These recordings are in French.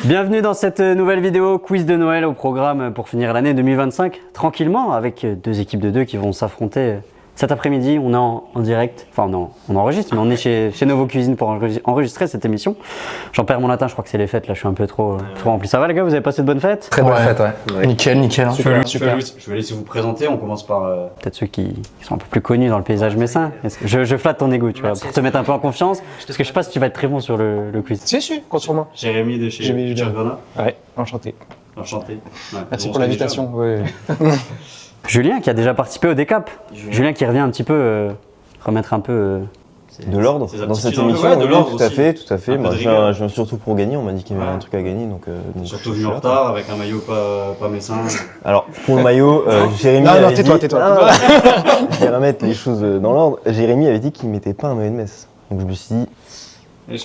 Bienvenue dans cette nouvelle vidéo quiz de Noël au programme pour finir l'année 2025 tranquillement avec deux équipes de deux qui vont s'affronter cet après-midi. On est en direct, enfin on enregistre, mais on est chez Novo Cuisine pour enregistrer cette émission. J'en perds mon latin, je crois que c'est les fêtes, là je suis un peu trop rempli. Ça va les gars, vous avez passé de bonnes fêtes? Très bonne fête, ouais. Nickel. Hein. Super. Super. Je vais laisser vous présenter, on commence par peut-être ceux qui sont un peu plus connus dans le paysage messin. Je flatte ton ego, tu vois, pour te mettre un peu en confiance, parce que je sais pas si tu vas être très bon sur le quiz. Si, compte sur moi. Jérémy de chez Grenat. Ouais, enchanté. Enchanté. Ouais, Merci pour l'invitation. Ouais. Julien qui a déjà participé au décap. Julien qui revient un petit peu remettre un peu de l'ordre dans cette émission. Ouais, de l'ordre tout à fait. Moi, je viens surtout pour gagner. On m'a dit qu'il y avait un truc à gagner, donc surtout venu en retard avec un maillot pas messin. Alors pour le maillot, Jérémy. Non, tais-toi. Je vais remettre les choses dans l'ordre. Jérémy avait dit qu'il mettait pas un maillot de Metz, donc je me suis dit.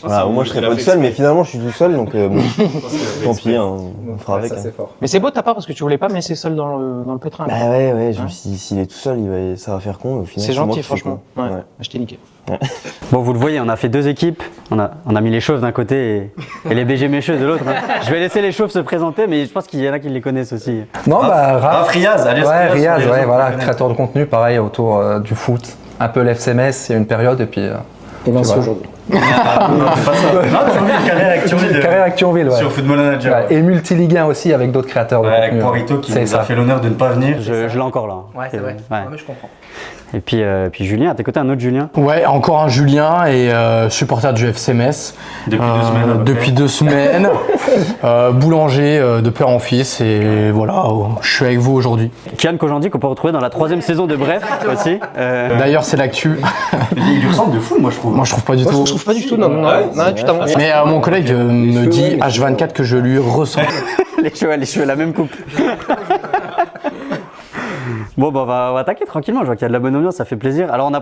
Voilà, au moins je serais pas le seul, mais finalement je suis tout seul, donc tant pis, on fera avec. Mais c'est beau de ta part parce que tu voulais pas me laisser seul dans le pétrin. Bah ouais, je me suis dit, s'il est tout seul, ça va faire con, au final. C'est gentil, franchement. Ouais. Je t'ai niqué. Bon, vous le voyez, on a fait deux équipes. On a mis les chauves d'un côté et les BG mécheux de l'autre. Je vais laisser les chauves se présenter, mais je pense qu'il y en a qui les connaissent aussi. Non, Raph Riaz, Riaz, voilà, créateur de contenu, pareil, autour du foot. Un peu l'FCMS, il y a une période, et puis. Et Vinci aujourd'hui. Non, c'est pas ça. Non, Carrière Actionville, ouais. Sur Football Manager. Ouais. Et Multiligue 1 aussi avec d'autres créateurs de contenu. Avec Poirito qui nous a fait l'honneur de ne pas venir. Je l'ai encore là. Ouais, c'est vrai. Ouais, mais je comprends. Et puis Julien, à tes côtés, un autre Julien. Ouais, encore un Julien et supporter du FC Metz. Depuis 2 semaines. Boulanger de père en fils et voilà, je suis avec vous aujourd'hui. Kian Kojandi qu'on peut retrouver dans la 3e saison de Bref aussi. D'ailleurs, c'est l'actu. Il lui ressemble de fou, moi je trouve. Moi je trouve pas du tout. Je trouve pas du tout, non, tu t'avances. Mais mon collègue me dit H24 que je lui ressemble. les cheveux, la même coupe. Bon, bah, on va attaquer tranquillement. Je vois qu'il y a de la bonne ambiance, ça fait plaisir. Alors, j'ai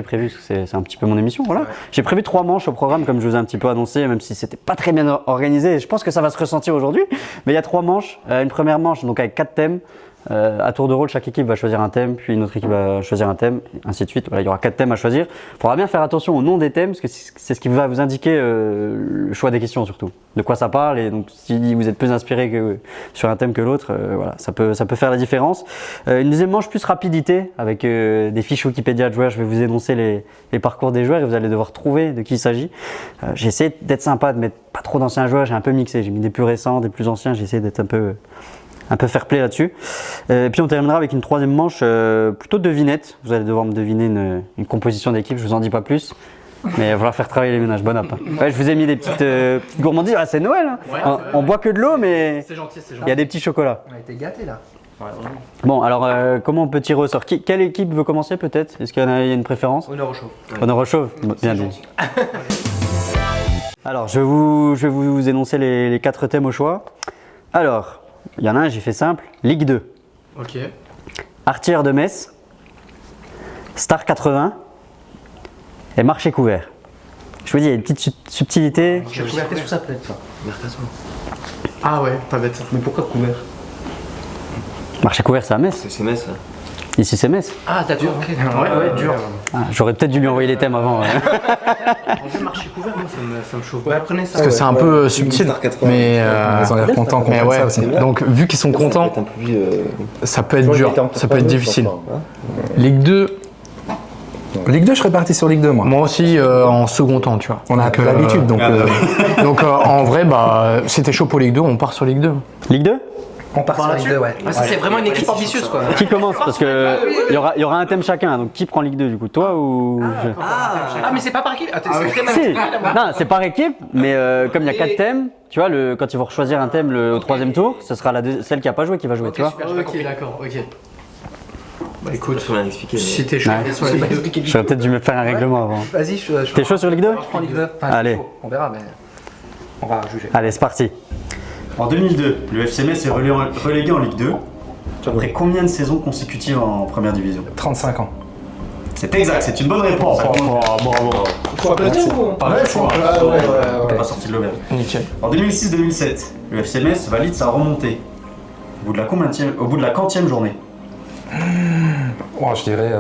prévu, parce que c'est un petit peu mon émission, voilà. J'ai prévu 3 manches au programme, comme je vous ai un petit peu annoncé, même si c'était pas très bien organisé. Je pense que ça va se ressentir aujourd'hui. Mais il y a 3 manches. Une première manche, donc avec 4 thèmes. À tour de rôle, chaque équipe va choisir un thème, puis une autre équipe va choisir un thème, ainsi de suite. Voilà, il y aura 4 thèmes à choisir. Il faudra bien faire attention au nom des thèmes, parce que c'est ce qui va vous indiquer le choix des questions surtout. De quoi ça parle, et donc si vous êtes plus inspiré sur un thème que l'autre, voilà, ça peut faire la différence. Une deuxième manche plus rapidité, avec des fiches Wikipédia de joueurs. Je vais vous énoncer les parcours des joueurs et vous allez devoir trouver de qui il s'agit. J'ai essayé d'être sympa, de mettre pas trop d'anciens joueurs, j'ai un peu mixé. J'ai mis des plus récents, des plus anciens, j'ai essayé d'être un peu fair play là-dessus. Et puis on terminera avec une 3e manche plutôt de devinette. Vous allez devoir me deviner une composition d'équipe, je vous en dis pas plus. Mais il va falloir faire travailler les ménages, bon app. Ouais, je vous ai mis des petites gourmandises. Ah, c'est Noël, hein. Ouais, on boit que de l'eau, mais c'est gentil. Il y a des petits chocolats. On a été gâtés là. Ouais, bon, alors comment on peut tirer au sort? Quelle équipe veut commencer peut-être? Est-ce qu'il y a une préférence? Honneur au chauve. Honneur au chauve, bien dit. Alors, je vais vous énoncer les 4 thèmes au choix. Alors, il y en a un, j'ai fait simple. Ligue 2. Ok. Artilleurs de Metz. Star 80. Et marché couvert. Je vous dis, il y a une petite subtilité. Marché couvert, qu'est-ce que ça peut être ça? Mercato. Ah ouais, pas bête. Mais pourquoi couvert? Marché couvert, c'est à Metz. C'est Metz, là. Ici, c'est Metz. Ah, d'accord, ok. Ouais, dur. Ah, j'aurais peut-être dû lui envoyer les thèmes avant. En fait, marché couvert, moi, ça me chauffe. Ouais, apprenez ça. Parce que c'est un peu subtil, mais ils ont l'air contents qu'on fasse ça aussi. Donc, vu qu'ils sont contents, ça peut être dur, ça peut être difficile. Ligue 2. Ligue 2, je serais parti sur Ligue 2, moi. Moi aussi, en second temps, tu vois. On a que l'habitude, donc. Donc, en vrai, si t'es chaud pour Ligue 2, on part sur Ligue 2. Ligue 2? On part sur Ligue 2, ouais. Ah, ça, c'est vraiment une équipe ambitieuse, quoi. Qui commence? Parce que il y aura un thème chacun. Donc, qui prend Ligue 2 du coup? Toi ou Ah, mais c'est pas par équipe. Si. Non, c'est par équipe, mais comme il y a 4 thèmes, tu vois, quand ils vont choisir un thème au 3e tour, ce sera celle qui a pas joué qui va jouer, tu vois. Ok, d'accord, ok. Bah écoute, si t'es chaud, j'aurais peut-être dû me faire un règlement avant. Vas-y, T'es chaud sur Ligue 2? Je prends Ligue 2. Allez. On verra, mais on va juger. Allez, c'est parti. En 2002, le FC Metz est relégué en Ligue 2. Après combien de saisons consécutives en première division? 35 ans. C'est exact, c'est une bonne réponse. Bravo. Faut applaudir ou pas? Ouais. Pas sorti de l'auberge. Nickel. En 2006-2007, le FC Metz valide sa remontée. Au bout de la quantième journée? Je dirais.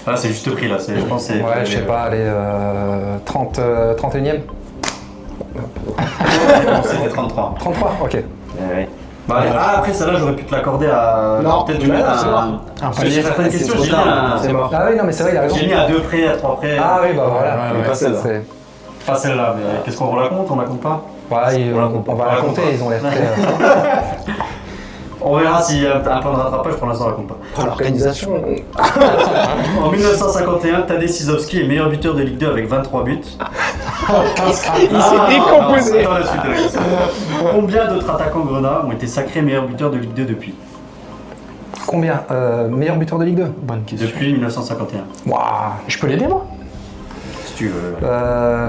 Ah, c'est juste prix là, je pense. Ouais, je sais pas, allez, 31ème. Non, c'était 33. 33, ok. Ouais. Bah, après, celle-là, j'aurais pu te l'accorder à. Non, peut-être du mettre un parce que sur certaines questions, j'ai mis c'est mort. Ah oui, non, mais c'est vrai, il a raison. J'ai mis à 2 près, à 3 près. Ah oui, bah voilà. Pas celle-là. C'est- Pas celle-là, mais qu'est-ce qu'on la compte? On la compte pas? Ouais, on va la compter, ils ont l'air très. On verra s'il y a un plan de rattrapage, pour l'instant, on la compte pas. Oh, l'organisation. En 1951, Tadej Sizowski est meilleur buteur de Ligue 2 avec 23 buts. Il s'est décomposé. Attends, la suite de la question. Combien d'autres attaquants grenats ont été sacrés meilleurs buteurs de Ligue 2 depuis? Combien meilleur buteur de Ligue 2? Bonne question. Depuis 1951. Waouh. Je peux l'aider, moi? Si tu veux.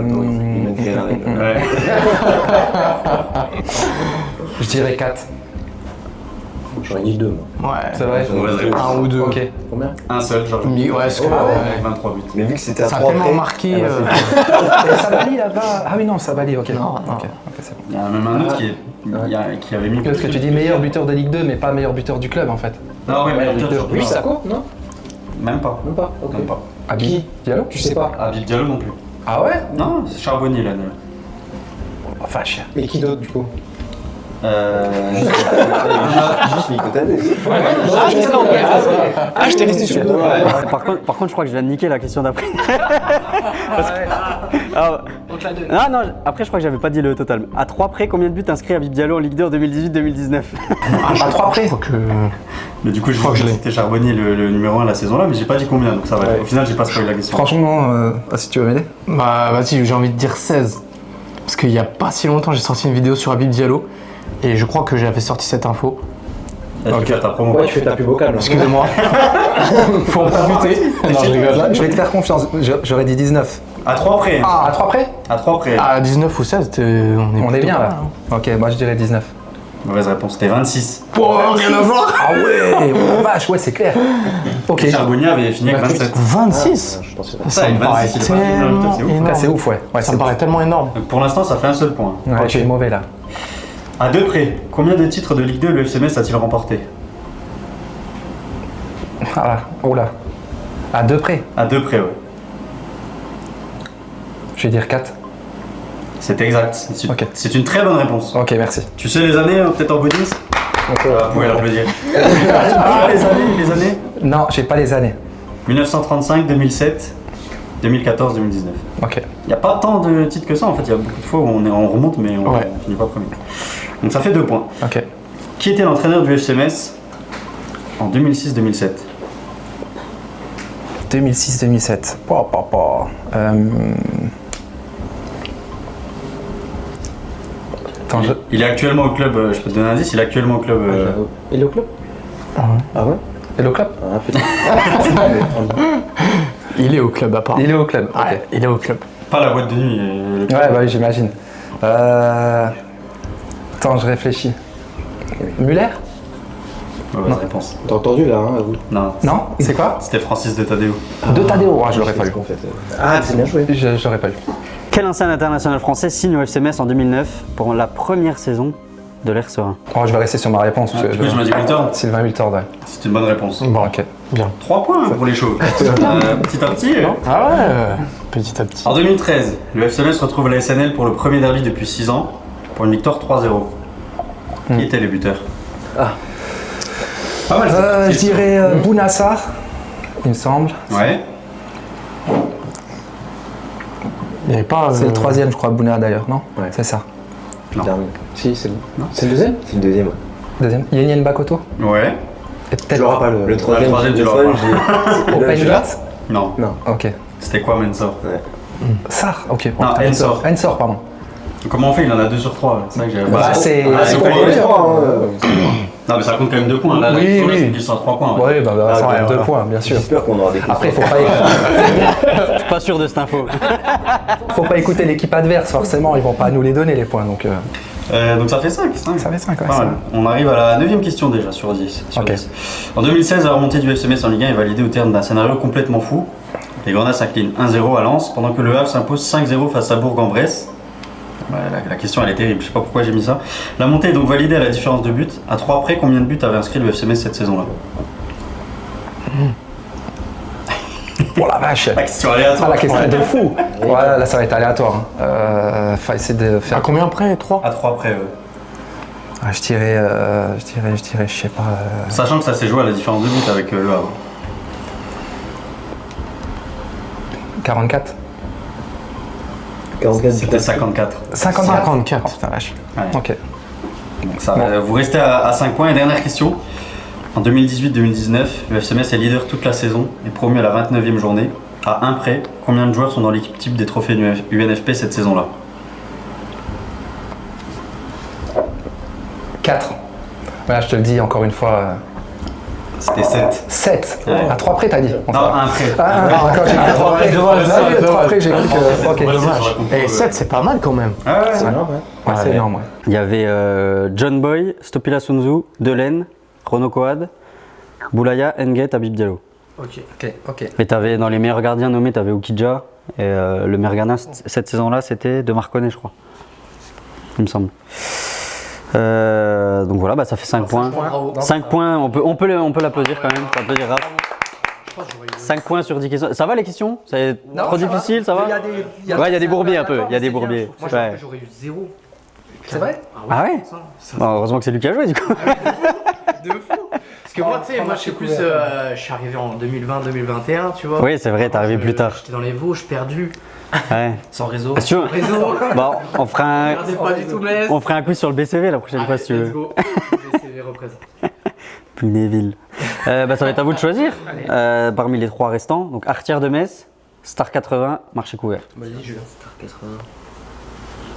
Il m'écrit la règle. Ouais. Je dirais 4. J'aurais dit 2, moi. Ouais. C'est vrai? Mauvaise réponse. Un ou deux. Ok. Combien? Un seul, genre. Ouais, c'est Avec 23 buts. Mais vu que c'était à Ça a 3 tellement près. marqué. Et Savali là-bas? Ah oui, non, Savali, ok. Non, non. Ok, c'est bon. Il y en a même un autre qui avait mis. Parce que tu dis meilleur buteur de Ligue 2, mais pas meilleur buteur du club en fait. Non, oui, meilleur buteur. Oui, ça compte, non? Même pas. Même pas. Ok. Même pas. Abi Diallo? Tu sais pas. Habib Diallo non plus. Ah ouais? Non, c'est Charbonnier l'année. Oh, vache. Mais qui d'autre, du coup? Juste Nico Tadej. Ah, je t'ai laissé sur le dos. Par contre, je crois que je viens de niquer la question d'après. Ah, non, après, je crois que j'avais pas dit le total. À 3 près, combien de buts inscrits Habib Diallo en Ligue 2 en 2018-2019? À 3 près? Mais du coup, je crois que c'était Charbonnier le numéro 1 la saison là, mais j'ai pas dit combien, donc ça va. Au final, j'ai pas spoilé la question. Franchement, si tu veux m'aider. Bah, vas-y, j'ai envie de dire 16. Parce qu'il y a pas si longtemps, j'ai sorti une vidéo sur Habib Diallo. Et je crois que j'avais sorti cette info. Là, tu fais ta promo. Ouais, tu fais ta pub vocale. Excusez-moi. Faut en profiter. Non, je rigole. Je vais te faire confiance, j'aurais dit 19. À 3 près. À 3 près? À 3 près. À 19 ou 16, On est plutôt bien pas là. mal, hein. Ok, moi je dirais 19. Mauvaise réponse, c'était 26. Oh, rien à voir. Ah ouais, oh la vache, ouais, c'est clair. Ok. Charbonnier avait fini avec 27. 26. Je pense que Ça, Ça me avec 26, paraît il est pas fini dans le top, c'est ouf. tellement Là, c'est ouf, ouais. Ouais, Ça me paraît tellement énorme. Donc, pour l'instant, ça fait un seul point. Ouais, Ok. je suis mauvais là. À 2 près, combien de titres de Ligue 2 le FC Metz a-t-il remporté? Ah là, oh là. À 2 près, À 2 près, ouais. je vais dire 4. C'est exact. Ok. C'est une très bonne réponse. Ok, merci. Tu sais les années, peut-être en bonus? Vous pouvez l'applaudir. Ah, les années Non, j'ai pas les années. 1935, 2007, 2014, 2019. Ok. Il n'y a pas tant de titres que ça en fait, il y a beaucoup de fois où on remonte mais on Ouais. finit pas premier. Donc ça fait 2 points. Ok. Qui était l'entraîneur du FC Metz en 2006-2007? 2006-2007. Attends, Il est actuellement au club, je peux te donner un indice, il est actuellement au club. Il est au club? Ah ouais? Hello Club? Ah, peut-être. Il est au club à part. Il est au club. Ok. Ouais, il est au club. Pas la boîte de nuit. le club. Ouais, bah oui, j'imagine. Attends, je réfléchis. Muller? Mauvaise réponse. T'as entendu là, hein, à vous? Non. Non? C'est quoi? C'était Francis de Tadeo. De Tadeo. Ah, je l'aurais pas eu. Ah, c'est bien joué. J'aurais pas eu. Quel ancien international français signe au FC Metz en 2009 pour la première saison de l'Air Serein? Oh, je vais rester sur ma réponse. parce que Du coup, je m'as dit Wiltord. Sylvain Wiltord, ouais. C'est une bonne réponse. Bon, Ok. bien. 3 points pour les chauves. Petit à petit. Ah ouais, petit à petit. En 2013, le FC Metz retrouve la SNL pour le premier derby depuis 6 ans pour une victoire 3-0. Qui étaient les buteurs? Pas mal ça. Je dirais Bounassar, il me semble. Ouais. Il n'y avait pas. C'est le troisième, je crois, Bouna d'ailleurs, non? Ouais. C'est ça. Non. Si, c'est bon. C'est le deuxième? C'est le deuxième, ouais. Deuxième. Yenien Bakoto? Ouais. Et peut-être. l'auras pas le troisième. troisième, tu le l'auras troisième, j'ai- Open j'ai- Glass? Non. Ok. C'était quoi Mensor? Sar, ok. Non, Ensor. Ensor, pardon. Comment on fait? Il en a 2 sur 3. C'est vrai que j'ai. Bah, c'est. c'est c'est quoi, compliqué. les hein. Non, mais ça compte quand même 2 points. Là, Oui, la question, oui. c'est qu'ils sont à 3 points. Ouais, bah, ça ok, va, 2 voilà. points, bien sûr. J'espère qu'on aura des questions. Après, Je suis pas sûr de cette info. faut pas écouter l'équipe adverse, forcément, ils vont pas nous les donner les points. Donc, Donc ça fait 5. ça fait 5, ouais. Pas mal. On arrive à la 9ème question déjà sur 10. Ok. En 2016, la remontée du FC Metz en Ligue 1 est validée au terme d'un scénario complètement fou. Les Grenats s'inclinent 1-0 à Lens, pendant que le Havre s'impose 5-0 face à Bourg-en-Bresse. Ouais, la question elle est terrible, je sais pas pourquoi j'ai mis ça. La montée est donc validée à la différence de buts. À 3 près, combien de buts avait inscrit le FC Metz cette saison-là? Oh la vache. La question aléatoire. Ah, la question de fou. Ouais, là, ça va être aléatoire. Faut essayer de faire. À combien après 3 À 3 près, ouais. Ah, je dirais, je sais pas. Sachant que ça s'est joué à la différence de but avec le Havre. 44. 44 C'était 54. 54. Oh putain, vache. Ouais. Ok. Donc ça, vous restez à 5 points. Et dernière question. En 2018-2019, le FC Metz est leader toute la saison et promu à la 29e journée. À un près, combien de joueurs sont dans l'équipe type des trophées UNFP cette saison-là? 4. Voilà, je te le dis encore une fois. C'était 7. 7. Ouais. À 3 près, t'as dit? Non, à un près. Quand j'ai dit 3 près, j'ai cru que. Ok. Et 7, c'est pas mal quand même. Ah ouais, C'est énorme, ouais. C'est énorme, ouais. Il y avait John Boy, Stopila Sunzu, Delaine, Renaud Coad, Boulaya, Nguet, Habib Diallo. Ok. Et t'avais dans les meilleurs gardiens nommés, t'avais Oukidja. Et le meilleur gardien cette saison-là, c'était De Marconnet, je crois. Il me semble. Donc voilà, bah, ça fait 5 points. 5 points, on peut l'applaudir quand même. Ça peut dire rap. 5 points sur 10 questions. Ça va les questions? C'est trop difficile, ça va? Ouais, il y a des bourbiers un peu. Il y a des bourbiers. Moi, Ouais. j'aurais eu 0. C'est vrai? Ah ouais? Bon, heureusement que c'est lui qui a joué du coup. De fou. Parce que moi, tu sais, moi, je suis plus. Je suis arrivé en 2020-2021, tu vois. Oui, c'est vrai, t'es arrivé plus tard. J'étais dans les Vosges, perdu, Ouais. sans réseau. Si tu veux, Réseau. bon, on fera Je regardais pas du tout Metz. un quiz sur le BCV la prochaine fois Allez, si tu let's veux. go. BCV représente. Punéville. Bah, ça va être à vous de choisir parmi les 3 restants. Donc Artière de Metz, Star 80, Marché couvert. Vas-y, Julien. Star 80.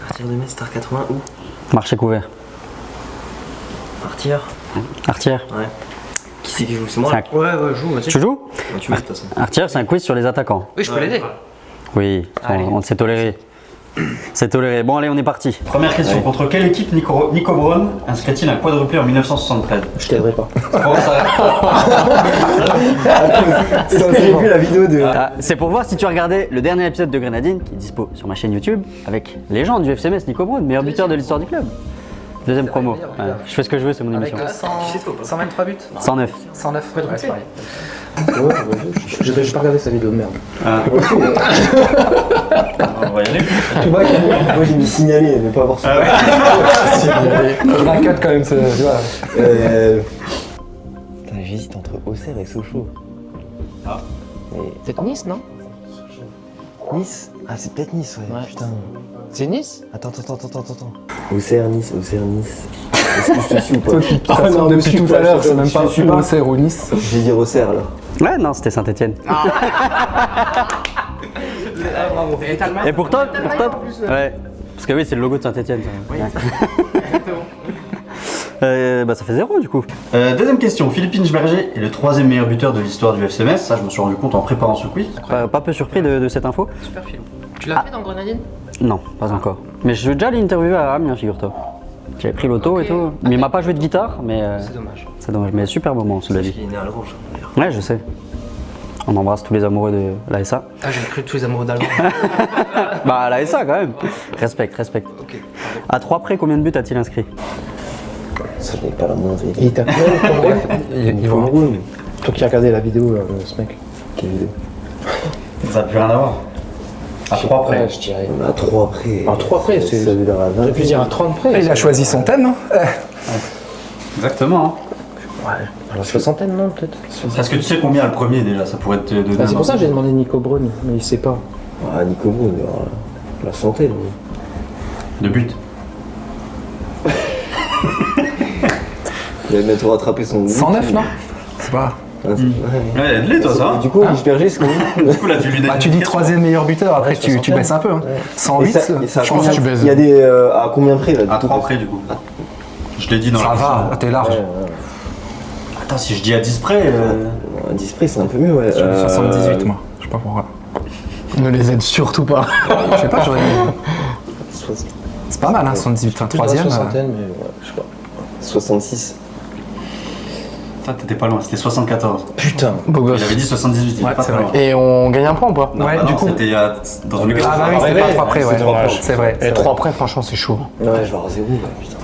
Partir de Metz, Star 80 où? Marché couvert. Partir? Artière. Ouais. Qui c'est qui joue? C'est moi là? Ouais, joue, vas-y. Tu joues? Ouais, tu joues de toute façon. Artière, c'est un quiz sur les attaquants. Oui, je peux l'aider. Oui, on s'est toléré. C'est toléré. Bon, allez, on est parti. Première question. Ouais. Contre quelle équipe Nico Braun inscrit-il un quadruplé en 1973? Je t'aiderai pas. Bon, ça... J'ai vu la vidéo de. Ah, c'est pour voir si tu as regardé le dernier épisode de Grenadine, qui est dispo sur ma chaîne YouTube, avec légende du FC Metz, Nico Braun, meilleur buteur de l'histoire du club. Deuxième promo. Ouais, je fais ce que je veux, c'est mon Avec émission. 123 buts? 109. 109. Ouais, c'est pareil. J'ai pas regardé sa vidéo de merde. On va y aller. Tu vois, moi j'ai mis signaler, ne pas avoir ça. La cut quand même, tu vois. Putain, j'hésite entre Auxerre et Sochaux. Ah. C'est Nice, non? Nice? Ah, c'est peut-être Nice, ouais. Putain. C'est Nice? Attends. Auxerre, Nice. Est-ce que je te suis ou pas? Ah non, depuis tout à l'heure, c'est même pas Auxerre ou Nice. Je vais dire Auxerre là. Ouais, non, c'était Saint-Etienne. Et pourtant, ouais. Parce que oui, c'est le logo de Saint-Etienne. Bah, ça fait 0 du coup. Deuxième question. Philippe Inchberger est le 3e meilleur buteur de l'histoire du FC Metz. Ça, je me suis rendu compte en préparant ce quiz. Pas peu surpris de cette info. Super film. Tu l'as fait dans Grenadine? Non, pas encore. Mais je suis déjà allé interviewer à Amiens, figure-toi. J'avais pris l'auto et tout. Mais il m'a pas joué de guitare, mais. C'est dommage. C'est dommage, mais super moment, cela dit. Il est né à Lagrange, d'ailleurs. Ouais, je sais. On embrasse tous les amoureux de l'ASA. Ah, j'ai cru tous les amoureux d'Allemagne. Bah, l'ASA quand même. Respecte. À 3 près, combien de buts a-t-il inscrit? Ça, je n'ai pas la moindre idée. Il t'appelle pour moi? Il faut me rouler. Toi qui as regardé la vidéo, ce mec. Quelle vidéo? Ça n'a plus rien à voir. À 3 près. Ouais, je dirais. À 3 près. À 3 près, c'est. Ça veut dire à 20. J'aurais pu dire à 30 près. Il a choisi son thème, hein. Exactement. Hein. Ouais, à la soixantaine, non, peut-être. Est-ce que tu sais combien le premier déjà? Ça pourrait te donner. Bah, c'est pour ça que j'ai demandé Nico Braun, mais il sait pas. Ah, Nico Braun, la centaine. De buts. Il va bientôt rattraper son. 109, non? C'est pas. Ouais. Ouais, aide-les toi ça. Du coup, Inchberger, c'est combien? Du coup là tu lui Bah, tu dis 3e meilleur buteur, après tu baisses un peu. Hein. 108, je pense que tu baisses. Il y a des. À combien près là? À 3 près du coup. Je l'ai dit dans ça la va, question. t'es large. Attends, si je dis à 10 près. À 10 près, c'est un peu mieux, ouais. Sur 78, moi. Je sais pas pourquoi. Ne les aide surtout pas. Je sais pas, j'aurais mis. C'est pas mal, hein, 78, 3e. Soixantaine, mais ouais, je sais pas. 66. Ça t'étais pas loin, c'était 74. Putain, beau Il gosse. avait dit 78, il était Ouais, pas c'est très vrai. loin. Et on gagne un point ou pas? Non, Ouais, bah du non, coup. c'était dans une Ah bah oui, c'était pas 3 près, ouais. C'est vrai. Et 3 près, franchement, c'est chaud. Ouais, je vais avoir 0, putain.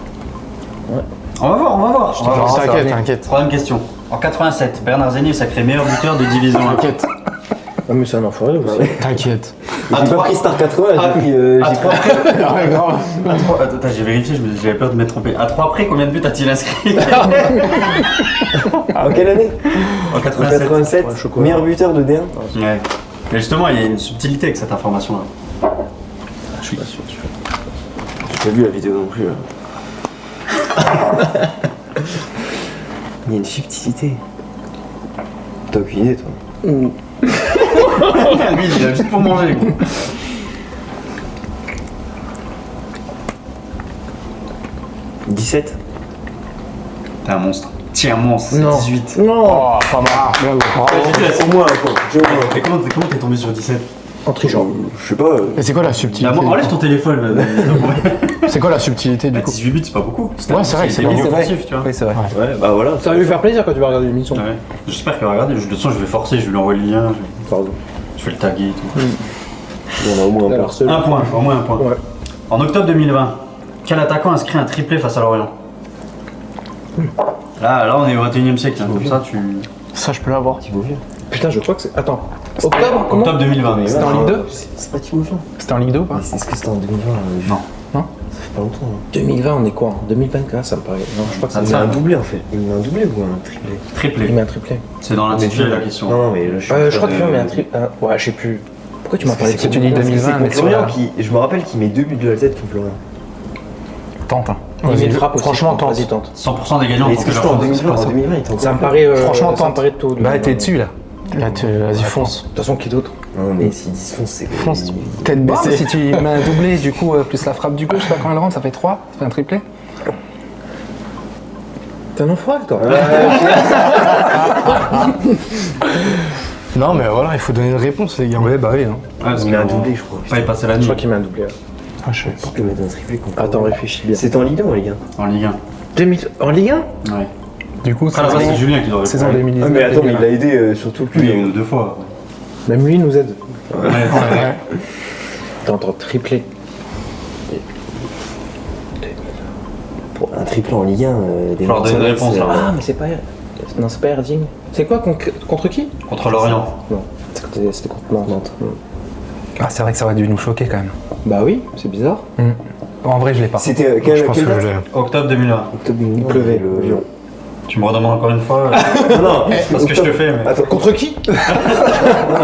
On va voir. On va voir. T'inquiète. Troisième question. En 87, Bernard Zeni est sacré meilleur buteur de Division 1. T'inquiète. Ah, mais c'est un enfoiré aussi. T'inquiète. J'ai pas pris Star 80, j'ai pris. J'ai pas pris. Ouais, grave. Attends, j'ai vérifié, j'avais peur de m'être trompé. À 3 après, combien de buts a-t-il inscrit En quelle année En En 87. 87, meilleur buteur de D1. Ouais. Mais justement, il y a une subtilité avec cette information-là. Je suis pas sûr. J'ai pas vu la vidéo non plus. Il y a une subtilité. T'as aucune idée, toi. Lui, il a juste pour manger. Quoi. « 17 » T'es un monstre. T'es un monstre, c'est Non. 18. Non. Oh, pas mal. Bravo. Au moins, quoi. Mais comment t'es tombé sur 17 En trichant. Je sais pas. Mais c'est quoi la subtilité Enlève ton téléphone là. C'est quoi la subtilité du coup 18 buts, c'est pas beaucoup. Ouais, c'est vrai que c'est pas pas beaucoup. offensif, tu vois. Oui, c'est vrai. Ouais, bah voilà. Ça va lui faire plaisir quand tu vas regarder l'émission. Ouais. J'espère qu'il va regarder. De toute façon, je vais forcer, je vais lui envoyer le lien, Pardon. je vais le taguer et tout. On a au moins un Alors, point. Un point, au moins un point. Ouais. En octobre 2020, quel attaquant inscrit un triplé face à Lorient Là, on est au 21 e siècle, hein, comme ça tu. Ça, je peux l'avoir. Thibaut Vieux. Putain, je crois que c'est. Attends. Octobre, comment Octobre 2020. C'était en Ligue 2 C'est pas Thibaut Vieux. C'était en Ligue 2 ou pas? Est-ce que c'était en 2020 Non. Ça fait pas longtemps. 2020, on est quoi en 2024, ça me paraît. Non, je crois que Ah, c'est Il met un doublé en fait. Il met un doublé ou un triplé Il Triplé. met un triplé. C'est dans l'intitulé de la question. Non, mais là, je suis. Je crois que tu met un triplé. Ouais, je sais plus. Pourquoi tu m'as parlé de C'est que tu dis 2020, mais C'est sur Lorient la... qui. Je me rappelle qu'il met 2 buts de la tête contre Lorient. Tente. Hein. Il met une frappe aussi. Franchement, tente. Vas-y, tente. 100% des gagnants. Mais est-ce que c'était en 2020 En 2020, il était encore. Ça me paraît. Franchement, ça me tente. paraît tôt. Bah, t'es dessus là. Là, vas-y, fonce. De toute façon, qui d'autre Non, mais s'il disfonce, c'est. Fonce. Tête Bon, mais baissée. si tu mets un doublé, du coup, plus la frappe du gauche, là, quand elle rentre, ça fait 3. Ça fait un triplé. T'es un enfoiré, toi. Non, mais voilà, il faut donner une réponse, les gars. Oui, bah oui. Hein. parce Il que met un doublé, je crois. Pas y passer la Je nuit crois qu'il met un doublé. Ah, je sais Il peut mettre un triplé contre. Attends, réfléchis bien. C'était en Ligue 1 ou en Ligue 1 en Ligue 1. En Ligue 1 Ouais. Du coup, Ah, là, ça, c'est Julien qui doit saison répondre. 2019. Ah, mais attends, mais il a aidé surtout Lui, plus. une ou deux fois. Même lui nous aide. Ouais. Ouais. T'entends triplé. Pour un triplé en Ligue 1, des Faut leur donner une réponse, là. Ah, mais c'est pas. Non, c'est pas Erding. C'est quoi contre qui Contre Lorient. Non, c'était contre Nantes. Ah, c'est vrai que ça aurait dû nous choquer quand même. Bah oui, c'est bizarre. En vrai, je l'ai pas. C'était Je pense que quelle date je l'ai. Octobre 2020. Octobre Il pleuvait. le Lyon. Tu me redemandes encore une fois Non, non, parce que je te fais. Mais... Attends, Contre qui non,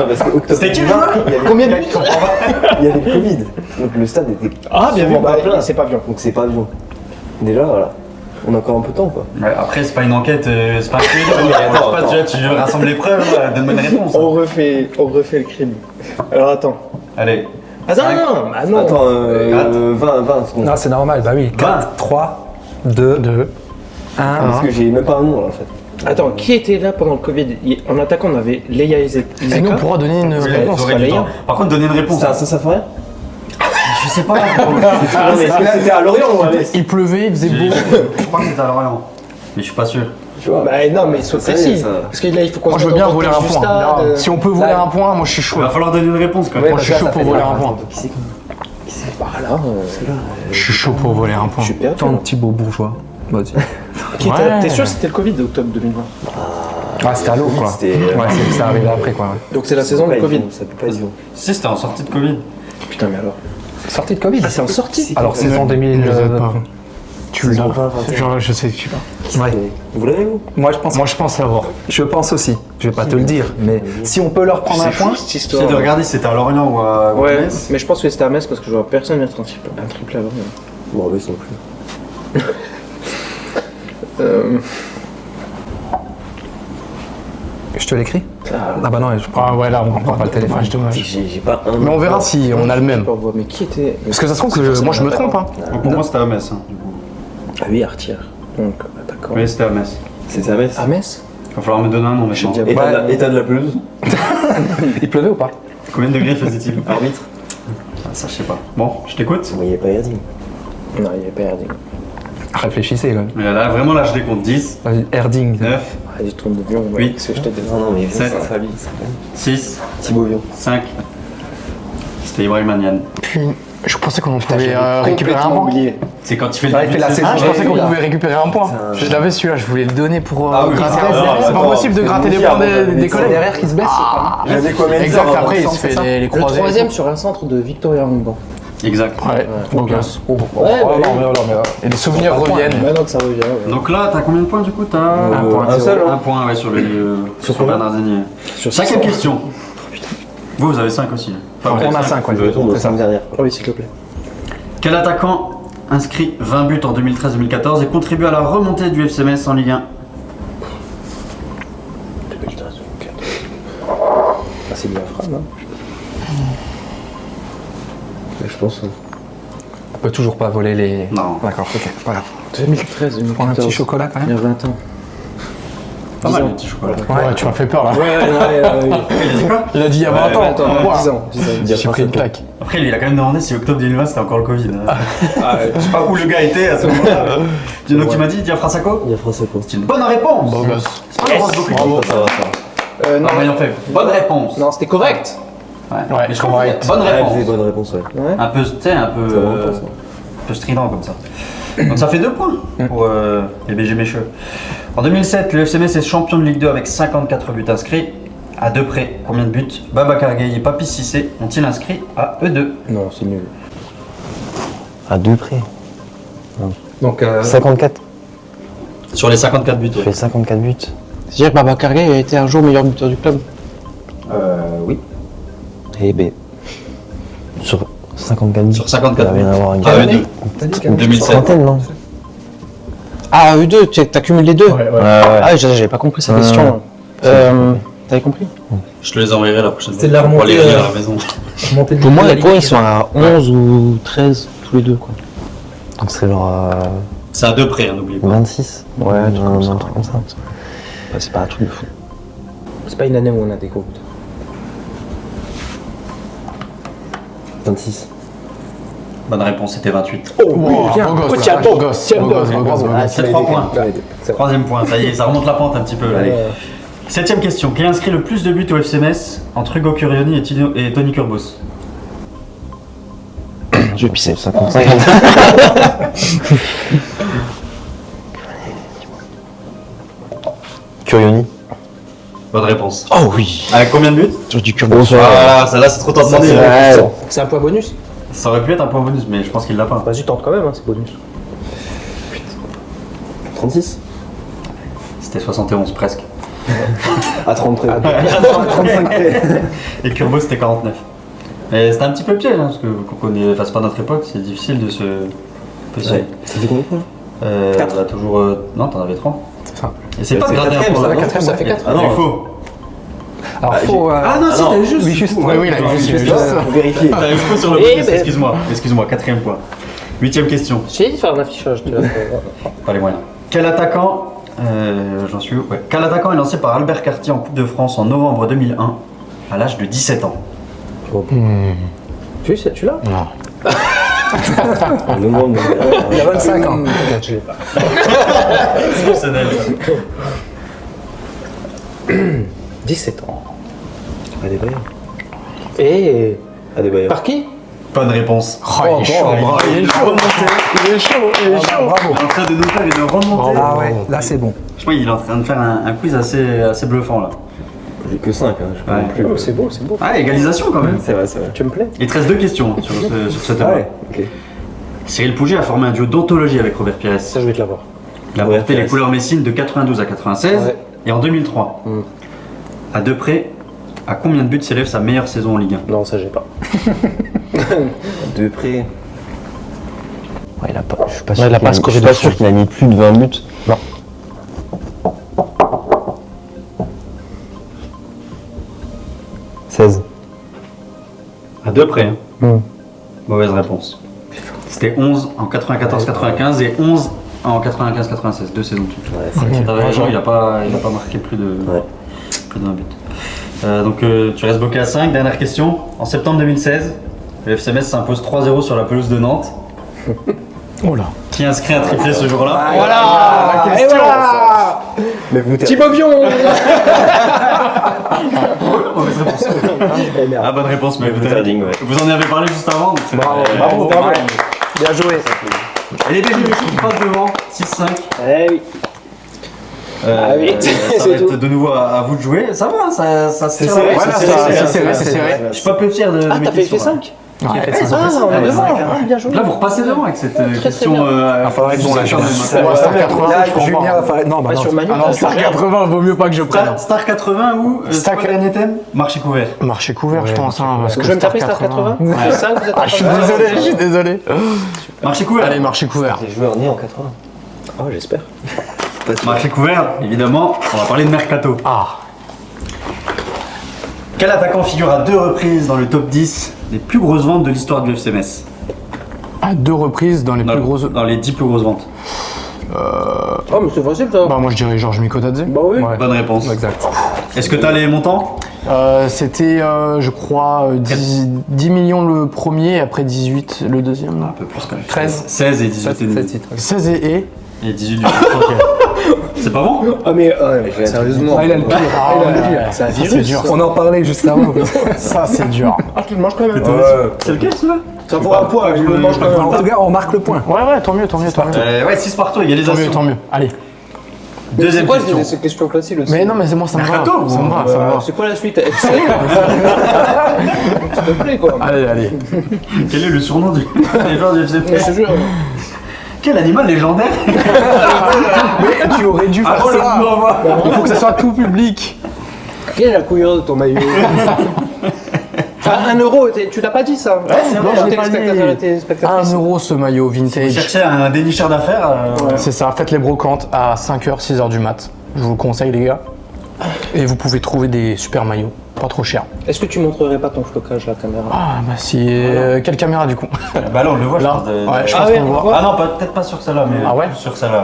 parce que octobre C'était qui, 2020, il y avait- Combien de buts il y avait le Covid. Donc le stade était. Ah, bien vu, souvent pas bah, plein. c'est pas bien. Donc c'est pas bien. Déjà, voilà. On a encore un peu de temps, quoi. Ouais, après, c'est pas une enquête, c'est pas un quiz. attends, Pas, tu rassembles les preuves, donne-moi une réponse. On refait le crime. Alors attends. Allez. Attends, non. Attends, 20 secondes. Non, c'est normal, bah oui. 4, 3, 2, 1. Parce que j'ai même pas un nom, là, en fait. Attends, qui était là pendant le Covid En attaquant, on avait Leia Et nous, on pourra donner une réponse. J'aurais du temps. Par contre, donner une réponse. Ça fait rien Je sais pas. Non, mais est-ce que c'était à Lorient ou à Metz Il pleuvait, il faisait beau. Je crois que c'était à Lorient. Mais je suis pas sûr. Tu vois Bah non, mais sois Ça y est, précis. ça. Parce que là, il faut qu'on Moi, se je veux mette bien en voler un contexte du point. stade. Si on peut voler un point, moi, je suis chaud. Il va falloir donner une réponse quand même. Moi, je suis chaud pour voler un point. Qui c'est Bah là, Je suis chaud pour voler un point. je suis perdu. Tant de petits beaux bourgeois. Vas-y. Qui était- Ouais. T'es sûr que c'était le Covid d'octobre 2020 Ah, c'était à l'eau, quoi. C'était. Ouais, c'est arrivé après, quoi. Ouais. Donc c'est la saison Ça du peut pas Covid. être bon, Ça peut pas être bon. Si, c'était en sortie de Covid. Putain, mais alors. Sortie de Covid. Ah, c'est en sortie Alors, saison 2000. Je les aide pas. Tu l'as. Saison 20, 21. Genre, je sais que tu l'as. Ouais. Vous l'avez, vous Moi, je pense. Moi, je pense l'avoir. Je pense aussi. Je vais pas te le dire, mais si on peut leur prendre un point. cette J'essaie de regarder si c'était à Lorient ou à Ouais, Metz. mais je pense que c'était à Metz parce que je vois personne mettre un triple à Lorient. Bon, mais non plus. Je te l'écris Ah, Ah bah non, je prends. Ah ouais, là, on prend pas le téléphone. Ouais, dommage. J'ai pas un. Mais on verra si on a le même. Mais qui était. Parce que ça se trouve que moi, je me trompe. Hein. Pour moi, c'était à Metz. Hein, du coup. Ah oui, Artière. Donc, attaquant. Oui, c'était à Metz. C'était à Metz. À Metz Il va falloir me donner un nom maintenant. J'ai dit État de la pelouse. Il pleuvait ou pas? Combien de degrés faisait-il Arbitre. Ah, ça, je sais pas. Bon, je t'écoute. Bon, il n'y a pas Erding. Non, il n'y avait pas Erding. Réfléchissez, quand même. Mais là, vraiment, là, je décompte 10, Vas-y, Erding. 9, Vas-y, tourne de vion. Oui. C'est ce que je te dis. Non, non, mais Sept. c'est famille. 6, Thibaut Vion. 5. C'était Ibrahim Niane. Puis, Je pensais qu'on pouvait récupérer un point. C'est quand il fait le Ouais, il fait la saison. Ah, je pensais qu'on là. pouvait récupérer un point. Je l'avais celui-là, je voulais le donner pour Ah oui, gratter. c'est C'est pas possible de gratter les points des collègues. derrière qui se baisse. J'avais combien de Exact, temps après il avant se fait les Le croisés. troisième sur un centre de Victoria Rondon. Exact. Ouais, beau gosse. Ouais, Et les souvenirs reviennent. Maintenant que ça revient. Donc là, t'as combien de points du coup? T'as Un point. Un seul, un point ouais, sur Bernard Zanier. Cinquième question. Vous avez 5 aussi. Enfin, vous On a avez 5, ouais. Je tombe 5 derrière. Oui, s'il te plaît. Quel attaquant inscrit 20 buts en 2013-2014 et contribue à la remontée du FC Metz en Ligue 1? Ah, c'est bien Fran, hein. Je pense. On peut toujours pas voler les. Non. D'accord, ok, pas grave. 2013, 2014. Prends un petit chocolat quand Il y même. a 20 ans. Pas mal les petits chocolats. Ouais, tu m'as fait peur là. Il a dit quoi? Il a dit il y a 20 ans. Wow. 10 ans. J'ai pris une claque. Après, lui, il a quand même demandé si octobre 2020 c'était encore le Covid. Je sais pas où le gars était à ce moment-là. Donc il m'a dit Diafrasako? Il y a français quoi. C'est une bonne réponse. Beau gosse. C'est pas une grosse boucle. Ça va, ça va. Non, mais en fait, bonne réponse. Non, c'était correct. Ouais, Ouais, mais je comprends. correct. Bonne Ouais, réponse. j'ai bonne réponse, ouais. Un peu, tu sais, un peu, C'est vraiment pas ça. un peu strident comme ça. Donc ça fait 2 points pour les BG Mécheux. En 2007, le FC Metz est champion de Ligue 2 avec 54 buts inscrits. À 2 près, combien de buts Babacar Gueye et Papy Cissé ont-ils inscrit à eux deux? Non, c'est nul. À 2 près. Donc, 54. Sur les 54 buts. Je fais 54 buts. C'est-à-dire que Babacar Gueye a été un jour meilleur buteur du club. Oui. Eh ben. Sur 54 buts. Sur 54 Il va y en avoir un À gars. eux deux. 2007. Trentaine, non? Ah, eux deux, t'as cumulé les deux. ouais. Ah, j'avais pas compris sa question. T'avais compris? Je te les enverrai la prochaine fois. C'est de la Pour les remontée, lire à la maison. Pour moi, les points, ils sont à 11 ou 13, tous les deux, quoi. Donc c'est genre C'est à 2 près, hein, n'oubliez pas. 26. Ouais, un truc comme ça. Un truc comme ça. Bah, c'est pas un truc de fou. C'est pas une année où on a des gros buts. 26. Bonne réponse, c'était 28. Wow, beau gosse. tiens, Beau gosse. Beau gosse. Beau gosse. C'est 3 points. Troisième point, ça y est, ça remonte la pente un petit peu. Là. Allez. 7ème question. Qui a inscrit le plus de buts au FC Metz entre Hugo Curioni et Tony Kurbos? Je vais pisser. 55. Curioni. Bonne réponse. Oh oui. Avec combien de buts? Sur du Kurbos. Voilà, celle-là c'est trop tôt demandé. C'est un point bonus? Ça aurait pu être un point bonus, mais je pense qu'il l'a pas. Vas-y, tente quand même, hein, c'est bonus. 36. C'était 71 presque. À 33. 35 près. Et Kurbos c'était 49. Mais c'était un petit peu piège, hein, parce que quand on fasse pas notre époque, c'est difficile de se. Ouais. Ça fait combien de points? On a toujours. Non, t'en avais 3. C'est ça. Et c'est pas c'est gradé un quatrième, point. ça, non quatrième, ça fait 4. Ah non, il faut. Alors, faut. Ah non, si, t'avais juste. Oui, juste. Oui, oui, il a juste. Vérifier. T'avais faux sur le Eh bonus, ben. excuse-moi, 4ème point. 8ème question. J'ai dit de faire un affichage, tu vois. Pas les moyens. Quel attaquant. J'en suis où? Ouais. Quel attaquant est lancé par Albert Cartier en Coupe de France en novembre 2001 à l'âge de 17 ans? Tu l'as? Non. Il y a 25 ans. Je l'ai pas. C'est exceptionnel ça. 17 ans. Adebayor. Et. Adebayor. Par qui? Bonne réponse. Oh, il est chaud. Il est chaud. Il est chaud. Il est chaud. Bravo. Il est en train de nous faire une remontée. Ah ouais, là c'est bon. Je crois qu'il est en train de faire un quiz assez bluffant là. J'ai que 5, hein. Je peux Ouais. non plus. Oh, c'est beau, c'est beau. Ah, égalisation quand même. C'est vrai, c'est vrai. Tu me plais? Il te reste 2 questions sur ce thème. Ah ouais, ok. Cyril Pouget a formé un duo d'anthologie avec Robert Pires. Ça, je vais te l'avoir. Il a Robert porté les Pires. couleurs messines de 92 à 96 Ouais. et en 2003. À 2 près, à combien de buts s'élève sa meilleure saison en Ligue 1? Non, ça, j'ai pas. De près. Ouais, il a pas. Je suis pas Ouais, sûr. il a qu'il pas scoré je suis de pas fou. sûr qu'il a mis plus de 20 buts. Non. 16. À 2 près. Hein. Hmm. Mauvaise réponse. C'était 11 en 94-95 et 11 en 95-96, 2 saisons toutes. Ouais, Il n'a pas marqué plus de 20 buts. Donc tu restes bloqué à 5. Dernière question. En septembre 2016, le FC Metz s'impose 3-0 sur la pelouse de Nantes. Oh là. Qui inscrit un triplé ce jour-là? Voilà. La question. Mais vous Thibaut Vion. Ah, bonne réponse, mais Tarding, ouais. vous en avez parlé juste avant. Donc Bravo, Bravo. Bien joué. Et les BG qui passent devant, 6-5. Eh oui. Ah oui, Ça c'est va être tout. de nouveau à vous de jouer. Ça va, ça se tire. serré, Voilà, c'est serré. Je suis pas peu fier de Ah, mes t'as fait questions, là. 5 Ouais, Ah, on est devant. Ah, bien joué. Là, vous repassez devant avec cette question. bien. Il faudrait que bon, là, je Star 80, Là, je comprends Julien pas. va falloir. Non, bah Pas non. sur Manu. Alors, Star 80, vaut mieux pas que je prenne. Star 80 ou Star- Star dernier thème Marché couvert. Marché couvert, je pense, hein, parce Donc que je vais me taper Star 80. 5, vous êtes Ah, je suis désolé. Marché couvert. Allez, marché couvert. Les joueurs nés en 80. Oh, j'espère. Marché couvert, évidemment. On va parler de Mercato. Ah, Quel attaquant figure à 2 reprises dans le top 10 des plus grosses ventes de l'histoire du FC Metz? à 2 reprises dans les plus grosses. Dans les 10 plus grosses ventes. Oh, mais c'est facile, ça. Bah, moi je dirais Georges Mikotadze. Bah oui. Ouais. Bonne réponse. Exact. Est-ce que tu as les montants? C'était, je crois, 10 millions le premier et après 18 le deuxième. Non Un peu plus quand même. 13. 16 et 18 et demi. 16 et. Et 18 du coup. C'est pas bon? Ah, mais sérieusement. Ah, il a le pire. Ah, il a le ouais, pire. C'est un ça, virus. c'est dur. On en parlait juste avant. Ça, c'est dur. Ah, tu le manges quand même. C'est lequel celui-là? Ça vaut un poids, je le mange quand En même. tout cas, on marque le point. Ouais, tant mieux, tant mieux. Ouais, 6 partout, Tant égalisation. mieux, tant mieux. Allez. Deuxième C'est quoi question. ces questions faciles aussi? Mais non, mais c'est moi, ça me va. Mercato, Ça me va, ça me va. C'est quoi la suite? FC? S'il te plaît, quoi. Allez. Quel est le surnom du des joueurs du FC Mais je te jure. Quel animal légendaire? Mais tu aurais dû faire Avant le ça. coup d'envoi. Il faut que ça soit tout public. Quelle est la couleur de ton maillot? Enfin, 1 euro, tu l'as pas dit ça? Ouais, c'est vrai, Non, je l'ai pas Téléspectateurs et dit. téléspectatrices. 1 euro ce maillot Vous vintage. cherchez un dénicheur d'affaires C'est ça, faites les brocantes à 5h, 6h du mat. Je vous le conseille, les gars. Et vous pouvez trouver des super maillots, pas trop chers. Est-ce que tu montrerais pas ton flocage à la caméra? Ah, bah si. Quelle caméra du coup? Bah là, on le voit, je Là. pense. Ouais, je Ah pense ouais, qu'on le on voit. voit. Ah non, peut-être pas sur celle-là, mais Ah ouais plus sur celle-là.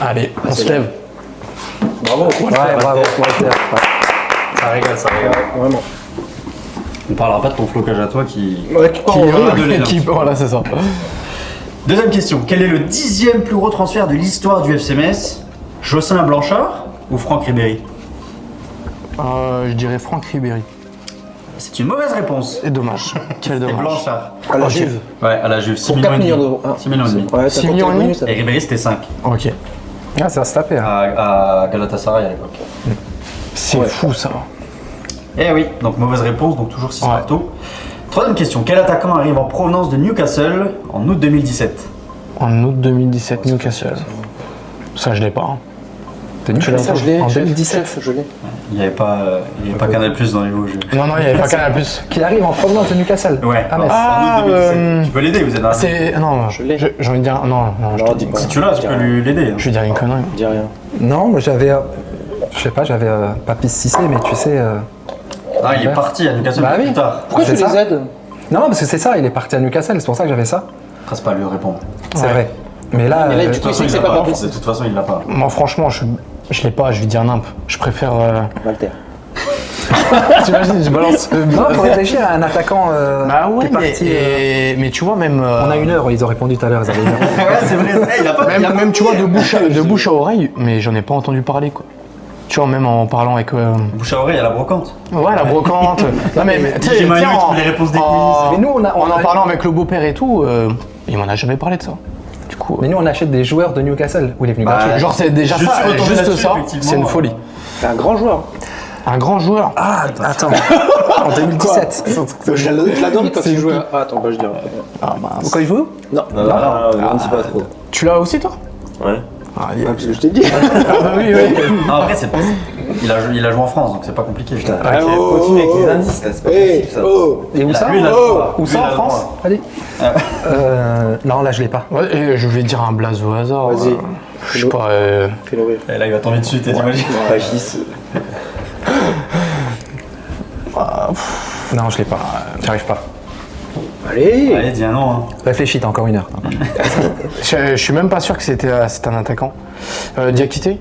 Ouais. Allez, on se lève. Bravo. Ouais, bravo. Walter. Ça régale, ça régale. Vraiment. On parlera pas de ton flocage à toi qui. Ouais, tu pars en aura vrille. de l'aide. Équipe, voilà, c'est ça. Deuxième question. Quel est le 10e plus gros transfert de l'histoire du FC Metz? Jocelyn Blanchard ou Franck Ribéry? Je dirais Franck Ribéry. C'est une mauvaise réponse. Et dommage. Quel C'est dommage. Blanchard. À la Ok. Juve. Ouais, à la Juve. 6 Pour millions 4 et millions demi. d'euros. Ah, 6 millions et demi. Ouais, 6 millions et demi, Et Ribéry, c'était 5 Ok. Ah, ça va se taper. Hein. à Galatasaray à l'époque. C'est fou ça. Eh oui, donc mauvaise réponse, donc toujours 6 Ouais. partout. Troisième question. Quel attaquant arrive en provenance de Newcastle en août 2017? En août 2017, Newcastle. Ça, je l'ai pas. Hein. Ça, je l'ai. En chef, 2017. chef, je l'ai. Il n'y avait pas Canal Plus dans les beaux jeux. Non, il n'y avait pas Canal+. Qui arrive en provenance de Newcastle. Ouais. Ah, mais Ah, en août 2017. Tu peux l'aider, vous êtes dans la... C'est. Non, Je l'ai. j'ai envie de dire. Non, Non, dis pas. Si tu l'as, tu peux l'aider. hein. je vais dire une connerie. Dis rien. Non, moi j'avais. Je sais pas, j'avais Papis Cissé, mais tu sais. Ah, il est parti à Newcastle Bah oui. plus tard. Pourquoi tu C'est les ça. aides? Non, parce que c'est ça, il est parti à Newcastle, c'est pour ça que j'avais ça. Reste pas à lui répondre. C'est Ouais. vrai. Mais là. Mais là, De tu toute sais façon, que il c'est l'a pas pas. Papis. De toute façon, il l'a pas. Moi, franchement, je l'ai pas, je vais dire nimp. Je préfère. Walter. T'imagines, je balance. Non, faut réfléchir à un attaquant Bah qui ouais, est parti. mais tu vois, même. On a 1 heure, ils ont répondu tout à l'heure, ils avaient 1 heure. Ouais, c'est vrai. Il a pas. Même tu vois, de bouche à oreille, mais j'en ai pas entendu parler, quoi. Tu vois, même en parlant avec. Bouche à oreille à la brocante. Ouais, la brocante. Non, mais. tu sais, DJ Manu, tiens, tu peux les réponses des quiz. Mais nous, en parlant avec le beau-père et tout, il m'en a jamais parlé de ça. Du coup. Mais nous, on achète des joueurs de Newcastle où il est venu Bah, gratuit. Genre, c'est déjà Je ça, suis retombé juste là-dessus, ça, effectivement. c'est une folie. C'est un grand joueur. Un grand joueur. Ah, attends. En 2017. Je l'adore quand il jouait. Ah, attends, bah je dirais. Ah, mince. Quand il joue Non. Non, on dit pas trop. Tu l'as aussi, toi? Ouais. Ah, Parce que je t'ai dit. bah oui, oui. Non, après, c'est pas. Il a joué en France, donc c'est pas compliqué. Putain. Ah, oh, Continue avec les indices, là, c'est pas possible ça. Oh. Et où ça Lui, il a le droit. Où Lui, ça il a en le France droit. Allez. Non, là, je l'ai pas. Ouais, et je vais dire un blaze au hasard. Vas-y. Je sais pas. Fais-le rire. Et là, il va tomber dessus, t'imagines? Rachis. Non, je l'ai pas. J'arrive pas. Allez. Allez, dis un nom. Hein. Réfléchis, t'as encore 1 heure. Je suis même pas sûr que c'était un attaquant. Diakité?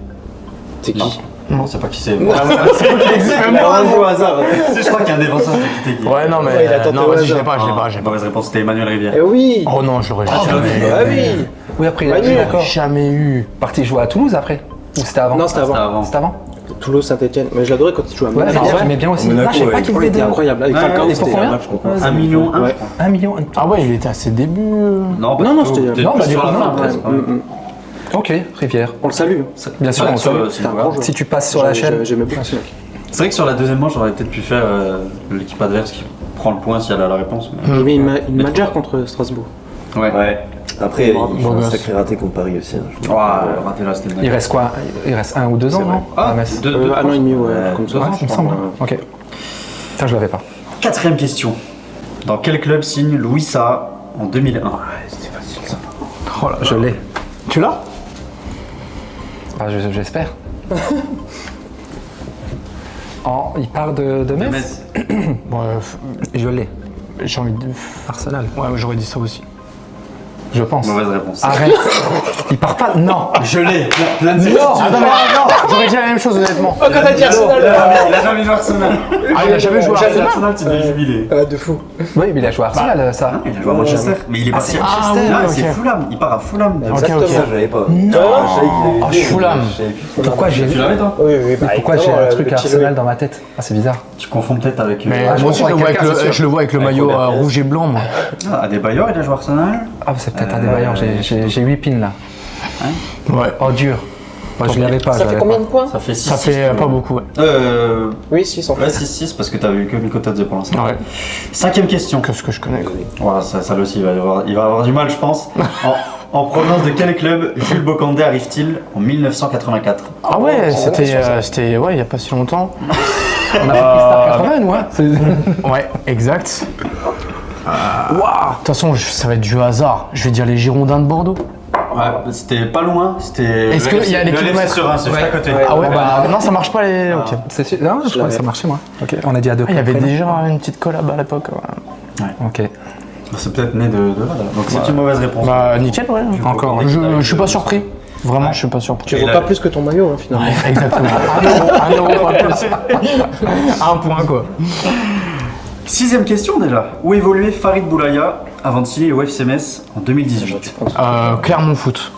C'est qui? Non, c'est pas qui c'est. Même pas un au hasard. Je crois qu'il y a un défenseur qui était qui. Ouais, non, mais. Ouais, il a tenté non, au vas-y, je l'ai hasard. pas, j'ai pas. Mauvaise réponse, c'était Emmanuel Rivière. Eh oui. Oh non, je l'aurais Ah jamais. oui. Oui, après, il a Manu, joué, d'accord. d'accord. Jamais eu. Parti jouer à Toulouse après. Ou c'était avant? Non, c'était avant. C'était avant? Toulouse, Saint-Etienne. Mais je l'adorais quand il jouait à Ouais, Monaco. j'aimais bien aussi. Monaco, Ah, je sais pas ouais. qu'il Il faisait était deux. incroyable. Avec Ouais, Falcao, ouais, c'était pour un combien match qu'on comprend. 1 million 1. Ouais. 1 million. Ah ouais, il était à ses débuts. Non, Non, c'était- non, bah, sur du la coup, fin, non, presque. Ok, Rivière. On le salue. Bien sûr, on sur salue. le- C'était un grand joueur. Si tu passes sur la chaîne. J'aimais beaucoup ce mec. C'est vrai que sur la deuxième manche, j'aurais peut-être pu faire l'équipe adverse qui prend le point si elle a la réponse. Mais... Il met une major contre Strasbourg. Ouais. Ouais. Après, il fait Beau un gosse. sacré raté contre Paris aussi. Hein, je trouve. Raté là, c'était une Il reste quoi? Il reste 1 ou 2 ans, C'est vrai. non? Ah, à Metz. Un an et demi, ouais, comme ça. Ouais, il me semble. Ok. Ça, je l'avais pas. Quatrième question. Dans quel club signe Louis Saha en 2001? Oh là, je l'ai. Tu l'as? Ah, j'espère. Il part de Metz? Bon, Je l'ai. j'ai envie de. Arsenal. Ouais, j'aurais dit ça aussi. Je pense. Mauvaise réponse. Arrête. Il part pas. Non. Je l'ai. Plein de Non, attends, non, j'aurais dit la même chose honnêtement. Quand t'as dit Arsenal, Il a jamais joué à Arsenal. Ah, il a jamais joué à Arsenal. Arsenal, tu devais jubiler. de fou. Oui, mais il a joué à Arsenal, ça. Il a joué à Manchester. Mais il est parti à Ah, Manchester. oui, Ah, ok. c'est Fulham. Il part à Fulham. Exactement. ok. Ça, je l'avais pas. Oh, Fulham. Pourquoi j'ai Tu l'avais, toi? Oui, oui. Pourquoi j'ai un truc Arsenal dans ma tête? Ah, c'est bizarre. Tu confonds peut-être avec. Mais je moi aussi, je confonds le vois avec avec quelqu'un, c'est le, sûr. je le vois avec le Avec maillot Robert Pires. rouge et blanc, moi. Ah, Adebayor, il a joué à Arsenal. Ah, c'est peut-être un débailleur. J'ai 8 pins là. Ouais. Oh, dur. Moi, je l'avais pas. Ça je fait l'avais combien pas. de points? Ça fait 6. Ça fait pas beaucoup, ouais. Oui, 6 en fait. Ouais, 6-6 parce que t'as vu que Mikotadze pour l'instant. Ouais. Cinquième question. Que ce que je connais. quoi. Ouais, ça aussi, il va avoir du mal, je pense. En provenance de quel club Jules Bocandé arrive-t-il en 1984? Ah ouais, c'était ouais, il y a pas si longtemps. On a fait Star 80, ouais. Ouais, exact. Waouh. De toute façon, ça va être du hasard. Je vais dire les Girondins de Bordeaux. Ouais, c'était pas loin, c'était. Est-ce qu'il y a les kilomètres? sur un, c'est juste à côté. Ah ouais, bah non, ça marche pas les. Ok. C'est sûr. Non, je crois que ça marchait, moi. Ok. On a dit à deux. Ah, il y avait prénoms. déjà une petite collab à l'époque. Ouais. Ok. C'est peut-être né de là. Donc c'est une mauvaise réponse. Bah nickel, ouais. Encore. Je suis pas surpris. Vraiment, je suis pas surpris. Tu vaux pas plus que ton maillot, hein, finalement. Ouais, exactement. Un euro, pas plus. Un point, quoi. Sixième question déjà. Où évoluait Farid Boulaya avant de signer au FC Metz en 2018? Clermont Foot.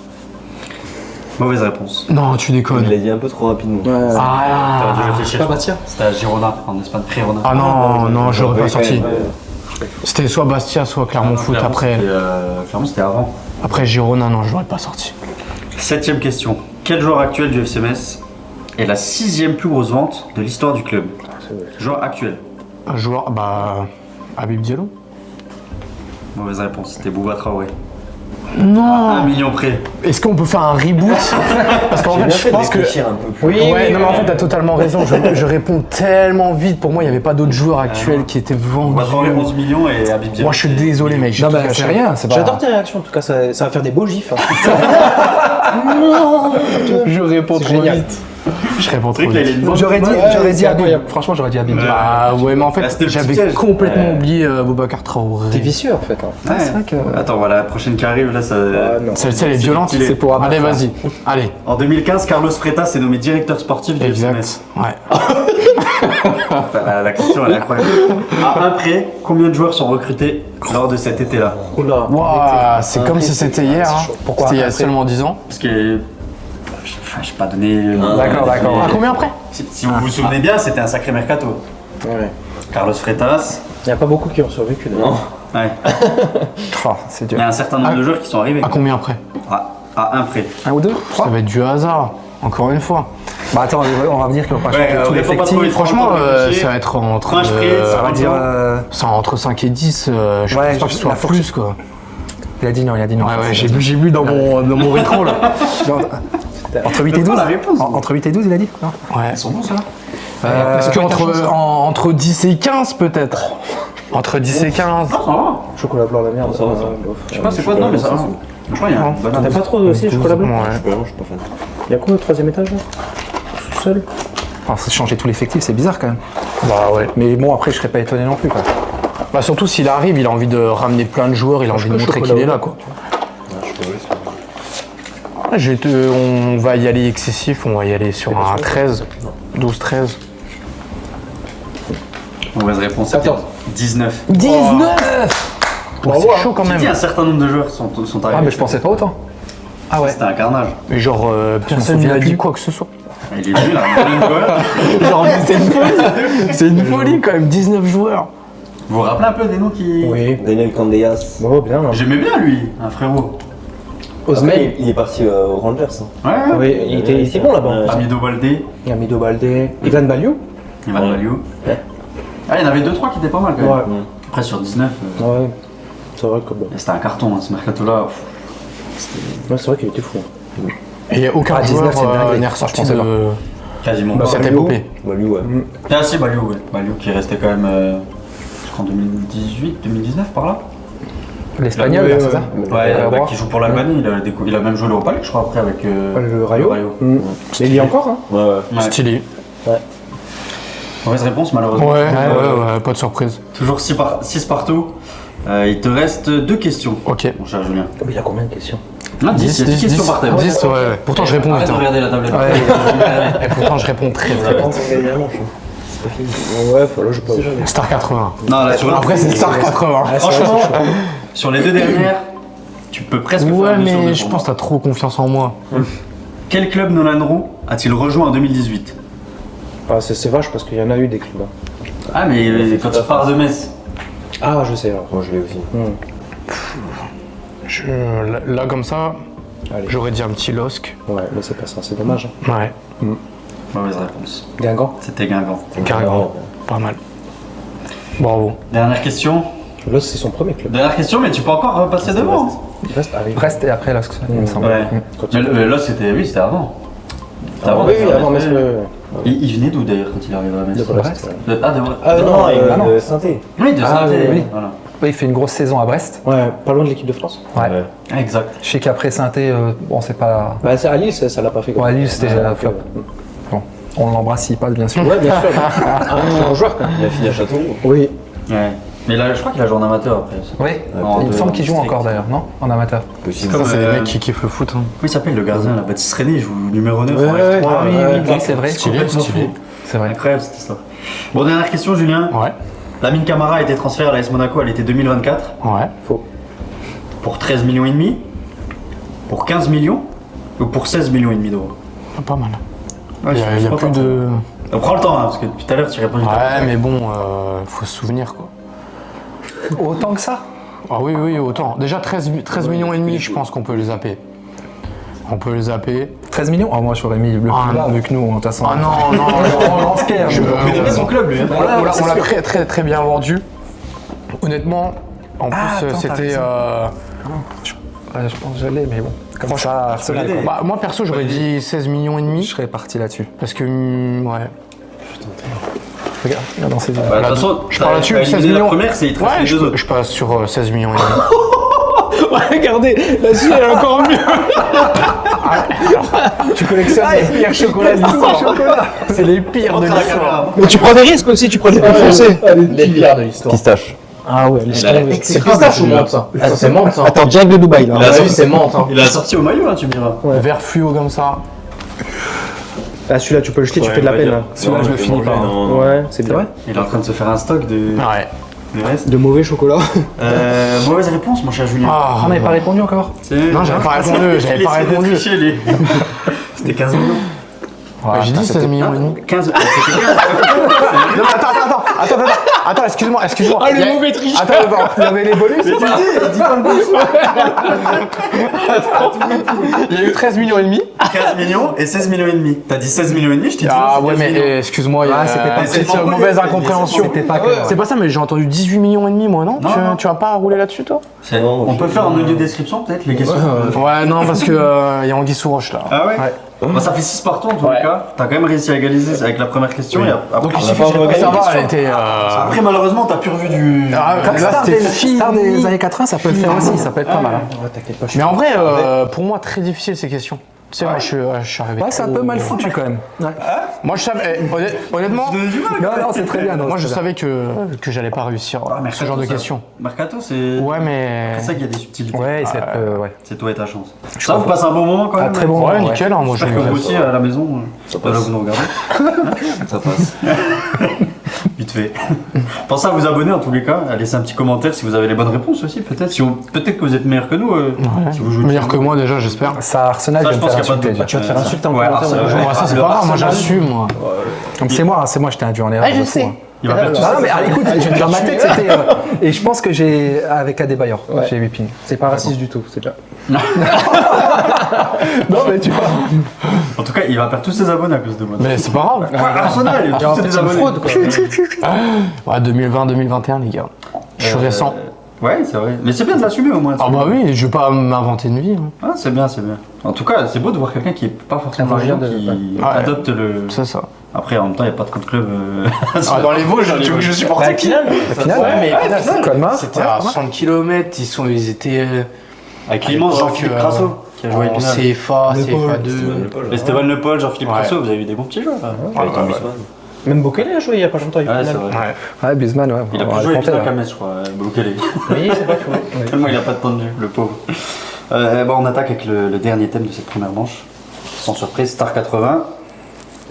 Mauvaise réponse. Non, tu Il déconnes. l'a dit un peu trop rapidement. Ouais. Ah, T'aurais dû réfléchir. Pas Bastia. C'était à Girona en Espagne, Girona. ah non, non, j'aurais pas sorti. Ouais. C'était soit Bastia, soit Clermont Foot. Après, Clermont, c'était avant. après Girona, non, je l'aurais pas sorti. Septième question. Quel joueur actuel du FC Metz est la 6e plus grosse vente de l'histoire du club? Joueur actuel. Un joueur, bah. Habib Diallo. Mauvaise réponse, c'était Bouba Traoré. Non. 1 million près. Est-ce qu'on peut faire un reboot? Parce qu'en fait, je pense que. un peu plus. Ouais, non, mais en fait, t'as totalement raison. Je réponds tellement vite. Pour moi, il n'y avait pas d'autres joueurs actuels qui étaient vendus. Bouba Traoré 11 millions et Habib Diallo. Moi, je suis désolé, mec. j'ai Non, tout bah, caché. c'est rien. C'est pas. J'adore tes réactions, en tout cas, ça va faire des beaux gifs. Hein. Je réponds trop génial. vite. Je réponds trop C'est vrai que là, il est vite. une bonne- J'aurais dit c'est Habib. incroyable. Franchement, j'aurais dit Habib. Bah ouais, mais en Ah, fait, c'était le petit j'avais piège. complètement Ouais. oublié Boubacar Traoré. T'es vicieux, en fait. Hein. Ouais. C'est vrai que. Attends, voilà, la prochaine qui arrive, là, ça. Ah, non. Celle-ci, elle est violente. stylé. C'est pour abattre, Allez, là. vas-y. Allez. En 2015, Carlos Freitas est nommé directeur sportif du FC Metz. Exact. Ouais. Enfin, la question, elle est incroyable. À un près, combien de joueurs sont recrutés lors de cet été-là? Oula. Waouh, c'est comme si c'était hier. Hein. Pourquoi C'était il y a après seulement 10 ans. Parce que. Je vais pas donner. D'accord, d'accord. À combien après? Si vous vous souvenez bien, c'était un sacré mercato. Ouais. Carlos Freitas. Il n'y a pas beaucoup qui ont survécu, d'ailleurs. Ouais. Oh, c'est Il dur. y a un certain nombre de joueurs qui sont arrivés. À combien après? À un près. Un ou deux? Ça Trois? va être du hasard. Encore une fois. Bah attends, on va dire qu'on va pas Ouais, changer tout on répond pas trop l'effectif. vite. Franchement, réfléchir. ça va être entre. Franche prise, On va dire. ça entre 5 et 10. Je Ouais, pense pas que ce soit la fourche- plus, quoi. Il a dit non, il a dit non. Ouais, ouais, j'ai vu dans mon rétro, là. Entre 8 et 12 la réponse. Entre 8 et 12, il a dit non Ouais. Ils sont bons, ça. Est-ce qu'entre 10 et 15, peut-être? Entre 10 et 15. Chocolat blanc, la merde. Je sais pas c'est quoi de nom, mais ça va. Je crois qu'il y a un bon T'as pas trop aussi chocolat blanc? Ouais. Je suis pas fan. Il y a quoi au 3ème étage là? Tout seul? Enfin, c'est changer tout l'effectif, c'est bizarre quand même. Bah ouais. Mais bon, après, je serais pas étonné non plus. Quoi. Bah surtout s'il arrive, il a envie de ramener plein de joueurs, il a envie de montrer qu'il est là, quoi. On va y aller excessif, on va y aller sur un 13, 12-13. Mauvaise réponse, c'était Attends. 19. 19 C'est chaud quand J'ai même. dit un certain nombre de joueurs sont Ah, arrivés. mais je pensais pas autant. Ah ouais. C'était un carnage. Mais genre, personne ne m'a dit quoi que ce soit. Il est nul là, Genre, mais c'est une folie. C'est une folie quand même, 19 joueurs. Vous vous rappelez un peu des noms qui. Oui. Daniel Candeias. Oh, bien. Hein. J'aimais bien lui, un frérot. Osmel. Il est parti aux Rangers. Hein. Ouais, Oui, il était bon là-bas. Amido Baldé, Amido Baldé. Ivan Baliou. Ivan Baliou. Ouais. Ah, il y en avait 2-3 qui étaient pas mal quand même. Ouais. Après sur 19, Ouais. C'est vrai que bon. c'était un carton hein, ce mercato-là. Ouais, c'est vrai qu'il était fou. Et il n'y a aucun Ah, 19, joueur c'est une dinguerie. n'est ressorti Je pensais de Quasiment Bah, pas. cette Baliou. épopée. Bah lui, ouais. Ah si, Baliou, ouais. Baliou qui est resté quand même, je crois en 2018, 2019 par là. L'espagnol, Ouais, là, ouais, c'est ça Ouais, qui joue pour l'Albanie. Il a même joué l'Europa League, je crois, après avec Le Rayo. Rayo. Mais il y a encore, hein. Ouais, ouais. Ouais. Stylé. Mauvaise réponse malheureusement. Ouais, pas de surprise. Toujours 6 partout. Il te reste 2 questions, Ok. mon cher Julien. Mais il y a combien de questions? Non, 10, il y a 10 questions par thème. 10, ouais. Pourtant, je réponds Arrête vite. de hein. regarder la tablette. Et pourtant, je réponds très vite. Ouais, là, je peux. Star 80. Non, là, sur Après, c'est Star 80. franchement, sur les 2 dernières, tu peux presque faire Ouais, un 2 sur 2 mais pour je moi. pense que t'as trop confiance en moi. Quel club Nolan Roux a-t-il rejoint en 2018? Ah, c'est vache parce qu'il y en a eu des clubs. Hein. Ah, mais quand tu pars de Metz. Ah, je sais. Alors. Moi, je l'ai aussi. Là, comme ça, Allez. j'aurais dit un petit LOSC. Ouais, mais c'est pas ça, c'est dommage. Hein. Ouais, Mauvaise réponse. Guingamp. C'était Guingamp. carrément. Pas mal. Bravo. Dernière question. Là, c'est son premier club. Dernière question, mais tu peux encore repasser devant. Brest arrive. Brest et après, là, il me semble. Ouais. Quand Mais il- là, c'était avant. C'était Oui, oui, d'être avant Metz. Metz. Il venait d'où d'ailleurs quand il est arrivé à Metz? De Brest. Ah, de Brest. Ah non, Ah, non. de Saint-Étienne. Oui, de Ah, Saint-Étienne. oui. Voilà. Oui, il fait une grosse saison à Brest. Ouais, pas loin de l'équipe de France. Ouais. Ah, exact. Je sais qu'après Saint-Étienne, bon, c'est pas. Bah, c'est à Lille, ça l'a pas fait. Ouais, à Lille, c'était un flop. Bon, on l'embrasse s'il passe, bien sûr. Ouais, bien sûr. Un bon joueur, quand même. Il a fini à Châteauroux. Oui. Ouais. Mais là, je crois qu'il a joué en amateur après. Oui, En il me deux, semble qu'il joue district. encore d'ailleurs, non? En amateur. Possible. Comme, C'est des mecs qui kiffent le foot. Hein. Comment il s'appelle le gardien, la Baptiste René, il joue numéro 9 en Ouais, F3. ouais. Oui, c'est vrai. Stylé, complètement stylé. fou. C'est vrai. Incroyable cette histoire. Bon, dernière question, Julien. Ouais, Lamine Camara a été transféré à l'AS Monaco à l'été 2024 ouais. pour 13 millions et demi, pour 15 millions ou pour 16 millions et demi d'euros. Pas mal. Ouais, Il y a je crois plus pas. de. Donc, prends le temps, hein, parce que depuis tout à l'heure tu réponds. Ouais, mais bon, faut se souvenir quoi. Autant que ça? Ah oui, oui, autant. Déjà 13 millions et demi, je pense qu'on peut les zapper. On peut les zapper. 13 millions? Oh, moi, j'aurais mis le plus Ah, bas, non. vu que nous, de toute façon. Ah non, non, on lance Pierre. Il aimait son club lui. Hein. on l'a très, très, très bien vendu. Honnêtement, en plus, attends, t'as c'était. raison. Ouais, je pense que je l'ai, mais bon. Comme ça, peux l'aider. Bah, moi perso, j'aurais dit 16 millions et je demi. serais parti là-dessus. Parce que. Ouais. Regarde dans ces vidéos. Bah, de toute façon, Je parle là-dessus, t'as 16 éliminé millions. la première, c'est il te reste Ouais, les deux autres. je passe sur 16 millions et demi. Regardez, la-dessus, elle est encore mieux. Tu collectionnes les pires chocolats de l'histoire. C'est les pires de Montre à la l'histoire. caméra. Mais tu prends des risques aussi, tu prends des foncés. Les pires de l'histoire. Pistache. Ah ouais, C'est pistache ou menthe ça? C'est menthe ça. Attends, Jack de Dubaï, là. Il a sorti- c'est menthe. Hein. Il a sorti au maillot, hein, tu me diras. Vert fluo comme ça. Ah, celui-là, tu peux le jeter, tu fais de la peine. Là. Celui-là, je le finis pas. Ouais, c'est bien. Il est en train de se faire un stock de Ouais. reste. De mauvais chocolat. Mauvaise réponse, mon cher Julien. Ah, On n'avait pas répondu encore? non, j'avais pas répondu, j'avais pas répondu. Triché, lui. C'était 15 millions. Ouais, j'ai dit 16 millions et demi. 15. C'était 15. Non, attends, excuse-moi. Ah, le mauvais tricheur. Attends, il y avait les bonus. Il y a eu 13 millions et demi. 15 millions et 16 millions et demi. T'as dit 16 millions et demi, je t'ai dit Ah non, ouais, c'est 15 mais millions. excuse-moi, c'était pas- c'est c'est une pas mauvaise poli, incompréhension. C'était pas clair. C'est pas ça, mais j'ai entendu 18 millions et demi, moi, non, Non, non. Tu vas pas rouler là-dessus, toi? On peut faire en audio description peut-être les questions. Ouais, non, parce que il y a Anguille sous roche là. Ah ouais, Bah, ça fait 6 partants en tous les cas. T'as quand même réussi à égaliser avec la première question. Et après, Donc il suffit que ça va, elle était. après, malheureusement, t'as plus revu du. Ah, Comme là, Star c'était des, fini. Star des années 80, ça peut le faire aussi, ça peut être pas mal. hein. Ouais, t'inquiète pas. Mais en vrai, pour moi, très difficile ces questions. Tu sais, moi, je suis arrivé. Ouais, c'est un peu mal foutu quand même. Non, Moi, je savais, honnêtement, Non, c'est très bien. non, moi, je c'est très savais que j'allais pas réussir ce genre de questions. Mercato, c'est. Ouais, mais. C'est ça qu'il y a des subtilités. bien. Ouais, ouais. C'est toi et ta chance. Ça, vous passez un bon moment quand même. très bon Ouais, moment, nickel, hein, moi, je J'espère que vous aussi à la maison. Là, vous nous regardez. Ça passe. Vite fait. Pensez à vous abonner en tous les cas, à laisser un petit commentaire si vous avez les bonnes réponses aussi, peut-être. Peut-être que vous êtes meilleur que nous. Si vous jouez Meilleur que moi, déjà, j'espère. Ça, Arsenal, Ça, je je vais me pense faire qu'il n'y a pas de insulter. doute. Tu vas te faire insulter en Ouais, commentaire. Arsenal. Ouais, ça, c'est pas grave, moi, j'assume, moi. Donc c'est moi, je t'ai induit en erreur. Ah, je de fou, sais. hein. Il va perdre tout Non, ça. mais écoute, dans ma tête, c'était. Et je pense que j'ai. Avec Adebayor, j'ai 8 ping. C'est pas raciste du tout, c'est bien. Non, mais tu vois. En tout cas, il va perdre tous ses abonnés à cause de moi. Mais c'est pas grave. Arsenal, il va tous ses abonnés. fraude, quoi. Ouais, 2020-2021, les gars. Je suis récent. Ouais, c'est vrai. Mais c'est bien de l'assumer au moins. Ah bah oui, je vais pas m'inventer une vie. hein. Ah, c'est bien, c'est bien. En tout cas, c'est beau de voir quelqu'un qui est pas forcément Un variant qui Ouais. adopte le. C'est ça. Après, en même temps, il n'y a pas trop de clubs. Dans les Vosges, tu veux que je supporte La finale, Colmar. C'était à 60 km, ils étaient Avec l'immense Jean-Philippe Crasso qui a joué en une finale. CFA, CFA2. Esteban Le Paul, Jean-Philippe Ouais. Crasso, vous avez eu des bons petits joueurs. Même Bokele a joué il y a pas longtemps. Ouais, c'est vrai. Ouais, Bisman, ouais. Il a on plus va joué le avec compter, Peter là. Kames, je crois, Bokele. Oui, c'est pas faux. Tellement il a pas de temps de jeu, le pauvre. On attaque avec le dernier thème de cette première manche. Sans surprise, Star 80.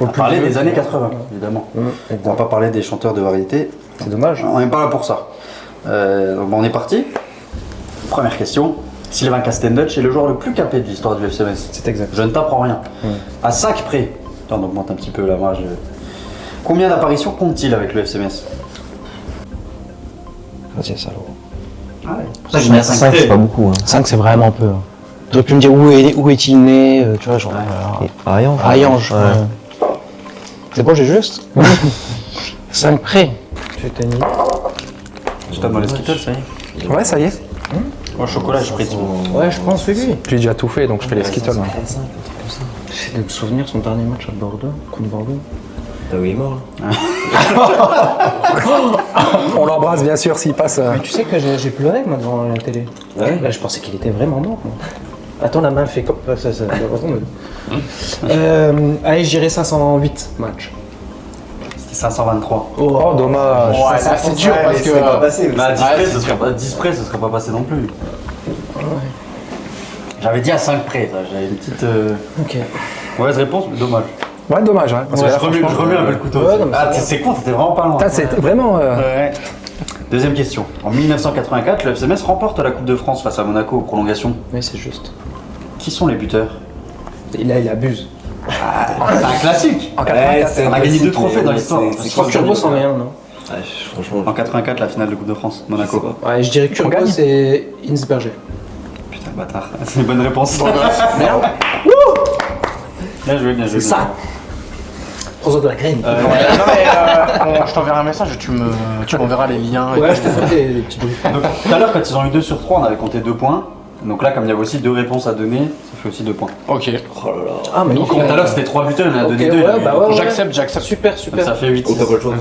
On va parler des années 80, évidemment. On va pas parler des chanteurs de variété. C'est dommage. On n'est pas là pour ça. On est parti. Première question. Sylvain Castendutch est le joueur le plus capé de l'histoire du FCMS. C'est exact. Je ne t'apprends rien. À 5 près. Attends, on augmente un petit peu la marge. Combien d'apparitions compte-t-il avec le FCMS? Vas-y, salaud. Ça, je mets à 5 5, c'est près. pas beaucoup. 5, c'est vraiment peu. Tu aurais pu me dire où est-il né, tu vois, genre. Ariange. Ariange. Ouais. Ouais. C'est bon, j'ai juste 5 près. Tu t'es mis. Je t'aime dans les Skittles, ça y est. Ouais, ça y est. Moi, chocolat, je prie. Ouais, je pense, oui. J'ai déjà tout fait, donc je fais les skittles. hein. J'essaie de me souvenir son dernier match à Bordeaux, contre Bordeaux. Ah oui, il est mort là. On l'embrasse, bien sûr, s'il passe. Mais tu sais que j'ai pleuré moi devant la télé. Ouais. Là, je pensais qu'il était vraiment mort. Moi. Attends, la main fait comme ça. Allez, j'irai 508 matchs. C'était 523. Oh, dommage. Ouais, ça c'est dur parce que. passé. Mais à 10 près, ce serait pas 10 près, ce serait pas passé non plus. J'avais dit à 5 près, ça. J'avais une petite Ok. mauvaise réponse, mais dommage. Ouais, dommage. Ouais. Parce que je remets un peu le couteau. Ouais, non, mais Ah, c'est c'est con, t'étais vraiment pas loin. Ça, c'est vraiment. Ouais. Deuxième question. En 1984, le FCMS remporte la Coupe de France face à Monaco aux prolongations. Oui, c'est juste. Qui sont les buteurs? Et là, il abuse. C'est un classique. En 84, On a gagné 2 trophées dans l'histoire. Je crois que Turbo c'en est un, non? Ouais, franchement. En 84, la finale de Coupe de France, Monaco. Ouais, je dirais que Turbo, gagne. c'est Insberger. Putain, le bâtard. C'est une bonne réponse. Merde. Bien joué, bien joué. C'est ça. Rosa de la graine. Non mais je t'enverrai un message et tu m'enverras les liens. et Ouais, tout. je te ferai des petits bruits. Donc, tout à l'heure, quand ils ont eu 2 sur 3, on avait compté 2 points. Donc là, comme il y avait aussi 2 réponses à donner, ça fait aussi 2 points. Ok. Ah, mais Donc tout à l'heure, c'était 3 buteurs, on en a donné 2. ouais. J'accepte. Super, Donc super. ça fait 8. T'as pas le choix.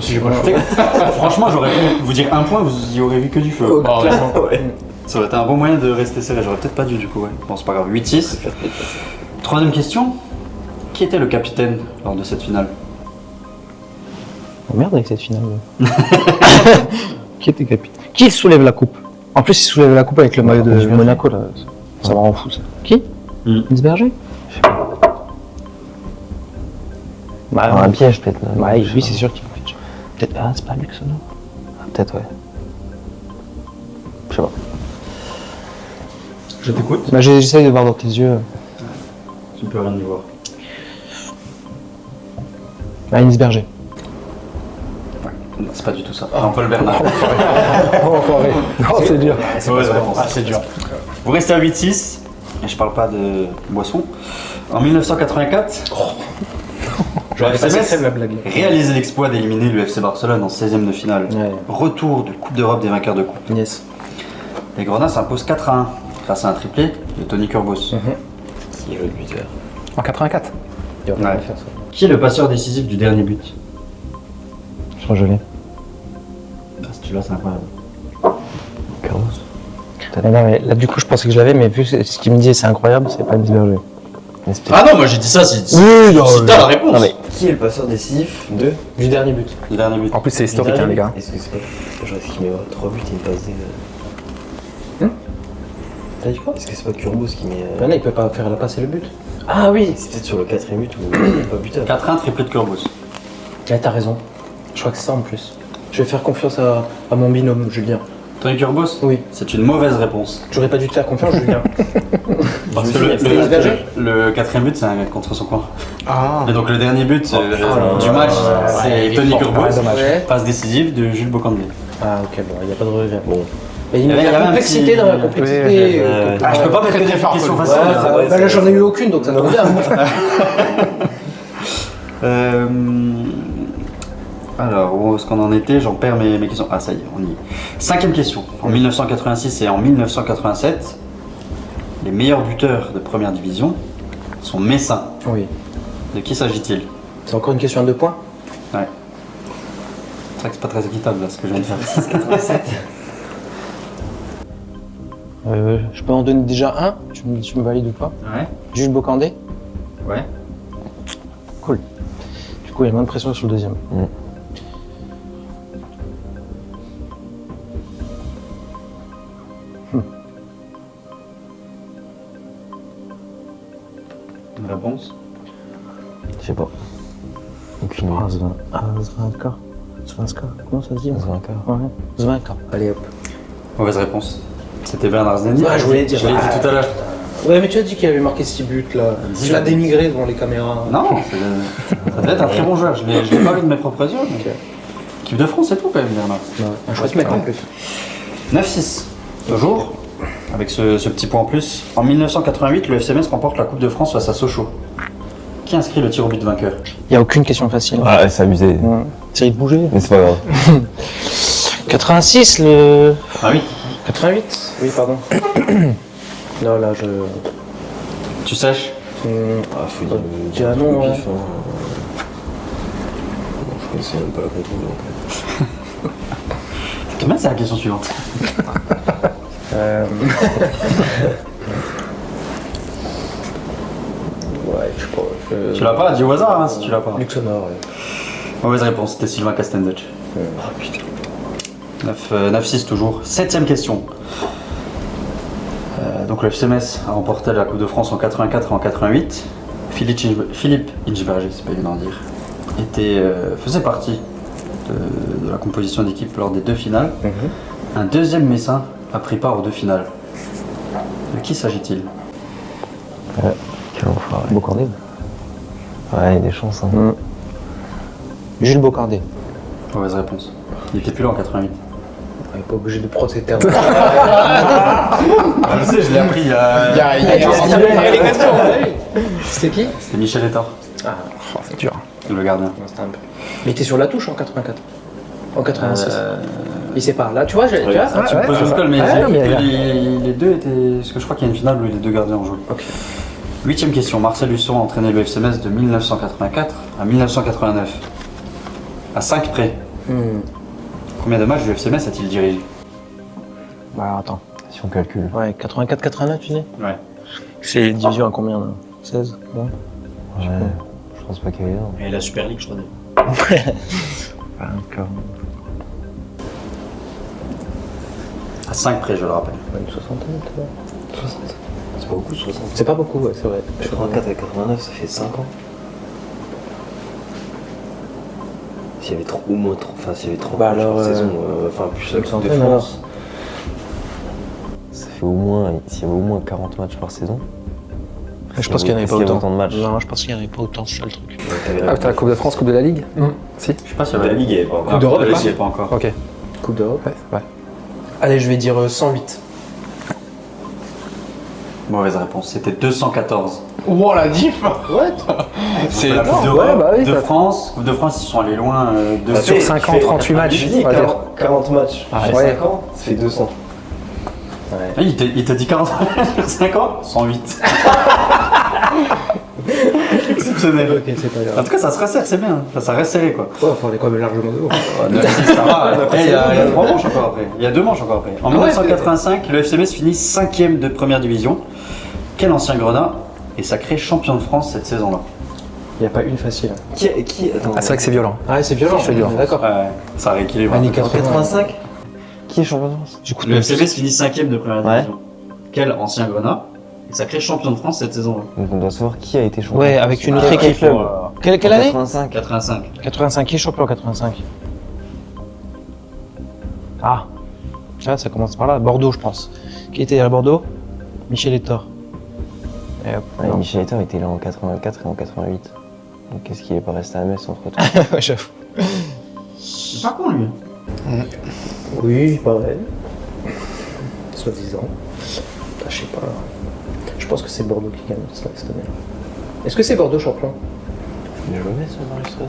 Franchement, j'aurais pu vous dire 1 point, vous y aurez vu que du feu. Bah, ouais. Ça aurait été un bon moyen de rester serré. J'aurais peut-être pas dû du coup, ouais. Bon, c'est pas grave. 8-6. Troisième question. Qui était le capitaine lors de cette finale? Oh, merde avec cette finale. Qui était capitaine? Qui soulève la coupe? En plus, il soulève la coupe avec le maillot de Monaco là. Ça me rend fou ça. Qui? Insberger? Bah, Un piège peut-être. ouais, oui, c'est sûr qu'il me piège. Peut-être. Ah, c'est pas Lux, non? Peut-être, ouais. Je sais pas. Je t'écoute. Bah, j'essaye de voir dans tes yeux. Tu peux rien y voir. Bah, Insberger. C'est pas du tout ça. Jean-Paul Bernard. Oh, enfoiré. Non, c'est dur. Ah, c'est dur. Vous restez à 8-6. Et je parle pas de boisson. En 1984, le FCMS la blague. réalise l'exploit d'éliminer le FC Barcelone en 16e de finale. Ouais. Retour de Coupe d'Europe des vainqueurs de coupe. Yes. Les Grenats s'imposent 4-1 grâce à un triplé de Tony Kurbos. Qui est le buteur? En 84. Il va Ouais. pas faire ça. Qui est le passeur décisif du dernier but? Je crois que je l'ai. Ah, si tu l'as, c'est incroyable. Carlos. Non, mais là, du coup, je pensais que je l'avais, mais vu ce qu'il me dit, c'est incroyable, c'est pas Insberger. Ah non, moi j'ai dit ça si Oui, non, t'as la réponse. Non, mais Qui est le passeur décisif de Du dernier but. Le dernier but. En plus, c'est historique, hein, les gars. Est-ce que c'est pas genre, est-ce qu'il met 3 buts et une passe D T'as dit quoi? Est-ce que c'est pas Kurbos qui met. Ben là, il peut pas faire la passe et le but. Ah oui, c'est peut-être sur le 4ème but où il n'est pas buteur. 4-1, triplé de Kurbos. Ouais, t'as raison. Je crois que c'est ça en plus. Je vais faire confiance à mon binôme, Julien. Tony Kurbos? Oui. C'est une mauvaise réponse. J'aurais pas dû te faire confiance, Julien. Parce que le 4ème but, c'est un contre son coin. Ah. Et donc le dernier but du match, c'est Tony Kurbos. Ouais. Passe décisive de Jules Bocandé. Ah, ok, bon, il n'y a pas de regret. Bon. Et Il y avait la un complexité petit- dans la complexité. Je peux pas mettre que des questions faciles. Bah là, j'en ai eu aucune, donc ça tombe bien. Alors, où est-ce qu'on en était? J'en perds mes questions. Ah, ça y est, on y est. 5ème question. En 1986 et en 1987, les meilleurs buteurs de première division sont messins. Oui. De qui s'agit-il? C'est encore une question à 2 points? Ouais. C'est vrai que c'est pas très équitable là ce que je viens de faire. Je peux en donner déjà un? Tu me valides ou pas? Ouais. Jules Bocandé? Ouais. Cool. Du coup, il y a moins de pression sur le deuxième. Une réponse? Je sais pas. Aucune idée. Zvanka. Zvanka. Comment ça se dit? Zvanka. Ouais. Zvanka. Allez hop. Mauvaise réponse. C'était Bernard Zneni. Ah, je voulais dire. Je l'ai dit tout à l'heure. Ouais, mais tu as dit qu'il avait marqué 6 buts là. Tu l'as dénigré devant les caméras. Non, ça devait être un très bon joueur. Je l'ai pas vu de mes propres yeux. Mais... Équipe de France et tout quand même, Bernard. Un chouette mec en plus. 9-6. Toujours, avec ce petit point en plus. En 1988, le FCMS remporte la Coupe de France face à Sochaux. Qui inscrit le tir au but vainqueur? Il n'y a aucune question facile. Ah, c'est abusé. C'est de bouger. Mais c'est pas grave. 86, le. Ah oui. 88? Oui, pardon. Non, là, je. Tu sèches? Ah, faut dire. Dis un nom, ouais. Je connaissais même pas la conclusion en fait. Combien c'est la question suivante? Ouais, je sais pas. Tu l'as pas? Dis au hasard hein, si tu l'as pas. Luxembourg, ouais. Mauvaise réponse, c'était Sylvain Castendatch. Ah putain. 9-6 toujours. 7ème question. Donc le FCMS a remporté la Coupe de France en 84 et en 88. Philippe Inchberger, c'est pas évident à dire, faisait partie de la composition d'équipe lors des 2 finales. Un deuxième Messin a pris part aux 2 finales. De qui s'agit-il? Quel enfoiré. Bocandé. Ouais, il y a des chances. Hein. Jules Bocandé. Mauvaise réponse. Il était plus là en 88. On n'est pas obligé de prendre ces termes. Je sais, je l'ai appris il y a... C'était qui? C'était Michel Etor, C'est dur. le gardien. Mais il était sur la touche en 84. En 86. Il sait pas. Là, tu vois, tu vois Tu me poses une colle, mais Ouais, j'ai non, dit mais que il les deux étaient... Parce que je crois qu'il y a une finale où les 2 gardiens ont joué. Ok. 8ème question. Marcel Husson a entraîné le FCMS de 1984 à 1989. À 5 près. Combien de matchs du FCMS a-t-il dirigé? Bah, attends. Si on calcule. Ouais, 84-89, tu dis? Ouais. C'est une division à combien là? 16? Ouais. Ouais. Je pense pas qu'il y ait un. Et la Super League, je crois. Encore. À 5 près, je le rappelle. Une soixantaine, tu vois. 60. C'est pas beaucoup, 60. C'est pas beaucoup, ouais, c'est vrai. 84 et 89, ça fait 5 ans. S'il y avait trop, au moins 3, enfin s'il y avait 30 Bah matchs alors, par saison, enfin plus la une Coupe de centaine, France. Ça fait au moins, s'il y avait au moins 40 matchs par saison. Je pense qu'il n'y en avait pas Est-ce qu'il y avait autant. autant de matchs. Non, je pense qu'il n'y en avait pas autant, c'est ça le truc. Ah, t'as la Coupe de France, Coupe de la Ligue? Si. Je sais pas si La Ligue, il n'y avait pas encore. Coupe d'Europe, la Ligue, pas il y avait pas encore. Ok. Coupe d'Europe. Ouais. Allez, je vais dire 108. Mauvaise réponse, c'était 214. Wow, la diff. C'est la Coupe ouais, de ça- France. Coupe de France, ils sont allés loin. Sur 5 ans, 38 matchs. On va dire. 40 matchs. Ah, Sur ouais. 5 ans, ça fait 200. Ah, il t'a dit 40 sur 5 ans 108. Exceptionnel. Ok, c'est pas En grave. tout cas, ça se resserre, c'est bien. Ça reste serré quoi. Ouais, enfin, on est quand même largement de haut. Ça va. Après, il y a 3 manches encore après. Il y a 2 manches encore après. En 1985, le FCMS finit 5ème de première division. Quel ancien Grenat est sacré champion de France cette saison-là? Il n'y a pas une facile. Attends. Ah, c'est vrai que c'est violent. Ah, c'est violent. C'est violent. D'accord. Ouais, ça rééquilibre. Années un peu. 85. Qui est champion de France? J'écoute Le FCMS finit 5ème de première Ouais. division. Quel ancien Grenat est sacré champion de France cette saison-là? Donc on doit savoir qui a été champion. Ouais, avec une autre Quel équipe. club? Quelle année 85. 85. 85. Qui est champion en 85? Ah. Ah, ça commence par là. Bordeaux, je pense. Qui était à Bordeaux? Michel Etor. Et hop. Ouais, Michel Etor était là en 84 et en 88. Donc qu'est-ce qu'il est pas resté à Metz entre temps? Ouais, j'avoue. C'est pas con lui. Oui, pas vrai. Soi-disant. Je sais pas. Je pense que c'est Bordeaux qui gagne cette année. Est-ce que c'est Bordeaux champion? Il est joué Metz dans l'histoire.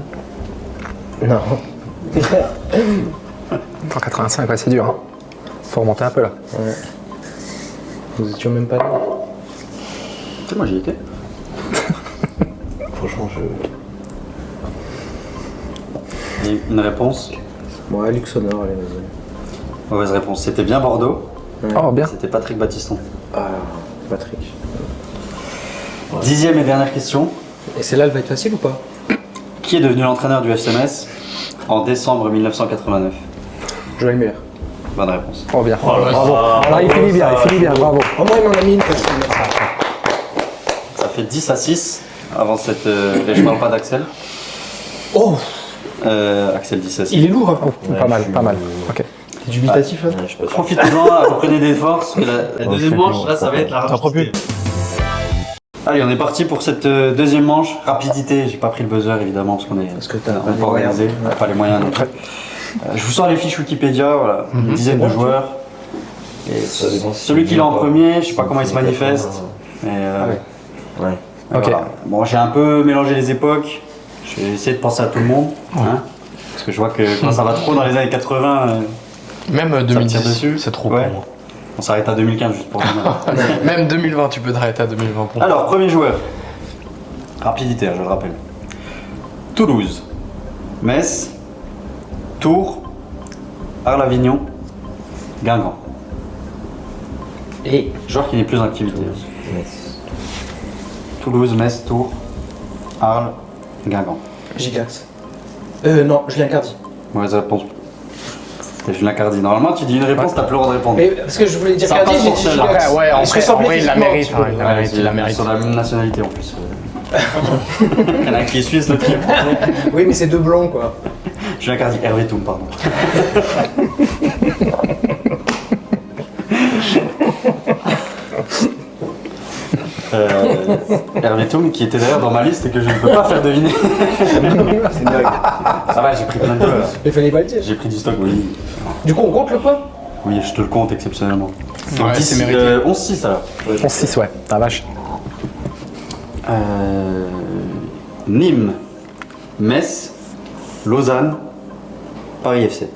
Non. En 85, ouais, c'est dur. Hein. Faut remonter un peu là. Ouais. Nous étions même pas là. Tu sais, moi j'y étais. Franchement, Et une réponse. Moi, Luxonor, allez, vas-y. Mauvaise réponse. C'était bien Bordeaux. Oh, bien. C'était Patrick Battiston. Ah, Patrick. 10e et dernière question. Et celle-là, elle va être facile ou pas? Qui est devenu l'entraîneur du FCMS en décembre 1989? Joël Muller. Bonne réponse. Oh, bien. Bravo. Ah, il finit bien, bravo. Au moins, il m'en a mis une facile. Ça fait 10-6 avant cette. Et je parle pas d'Axel. Oh, Axel 10-6. il est lourd, hein. Oh, pas mal, pas mal. Ok. T'es dubitatif, là? Profitez-en, reprenez des forces. parce que la deuxième manche, là, ça va être la rapidité. Allez, on est parti pour cette deuxième manche. Rapidité, j'ai pas pris le buzzer évidemment parce qu'on est Parce que t'as on pas est les pas organisé, on n'a pas les moyens non plus. Je vous sors les fiches Wikipédia, voilà, une dizaine de joueurs. Et celui qui l'a en premier, je sais pas comment il se manifeste. Mais Ouais. Ok. voilà. Bon, j'ai un peu mélangé les époques. Je vais essayer de penser à tout le monde. Hein, parce que je vois que quand ça va trop dans les années 80, Même ça me tire 2010, dessus. c'est trop Ouais. pour moi. On s'arrête à 2015 juste pour dire. Même 2020, tu peux t'arrêter à 2020 pour moi. Alors, premier joueur. Rapidité, je le rappelle. Toulouse, Metz, Tours, Arles-Avignon, Guingamp. Et Joueur qui n'est plus en activité. Toulouse, Metz, Tours, Arles, Guingamp. Gigax. Non, Julien Cardi. Mauvaise réponse. C'était Julien Cardi. Normalement, tu dis une réponse, t'as plus le droit de répondre. Mais parce que je voulais dire Ça Cardi, passe j'ai pour dit celle-là. Gigax. Ouais, en Il se vrai, ressemblait il la physiquement, mérite, tu vois. hein, il la mérite, il la mérite. Sur la même nationalité en plus. Il y en a un qui est suisse, l'autre qui est français. Oui, mais c'est deux blonds, quoi. Julien Cardi, Hervé Toum, pardon. Hervé Toum qui était d'ailleurs dans ma liste et que je ne peux pas faire deviner. C'est une blague. Ça va, j'ai pris plein de jeux là. Il fallait pas le dire. J'ai pris du stock, oui. Du coup, on compte le point? Oui, je te le compte exceptionnellement. Ouais, c'est mérité. 11-6 alors. 11-6, ouais. La vache. Nîmes, Metz, Lausanne, Paris FC.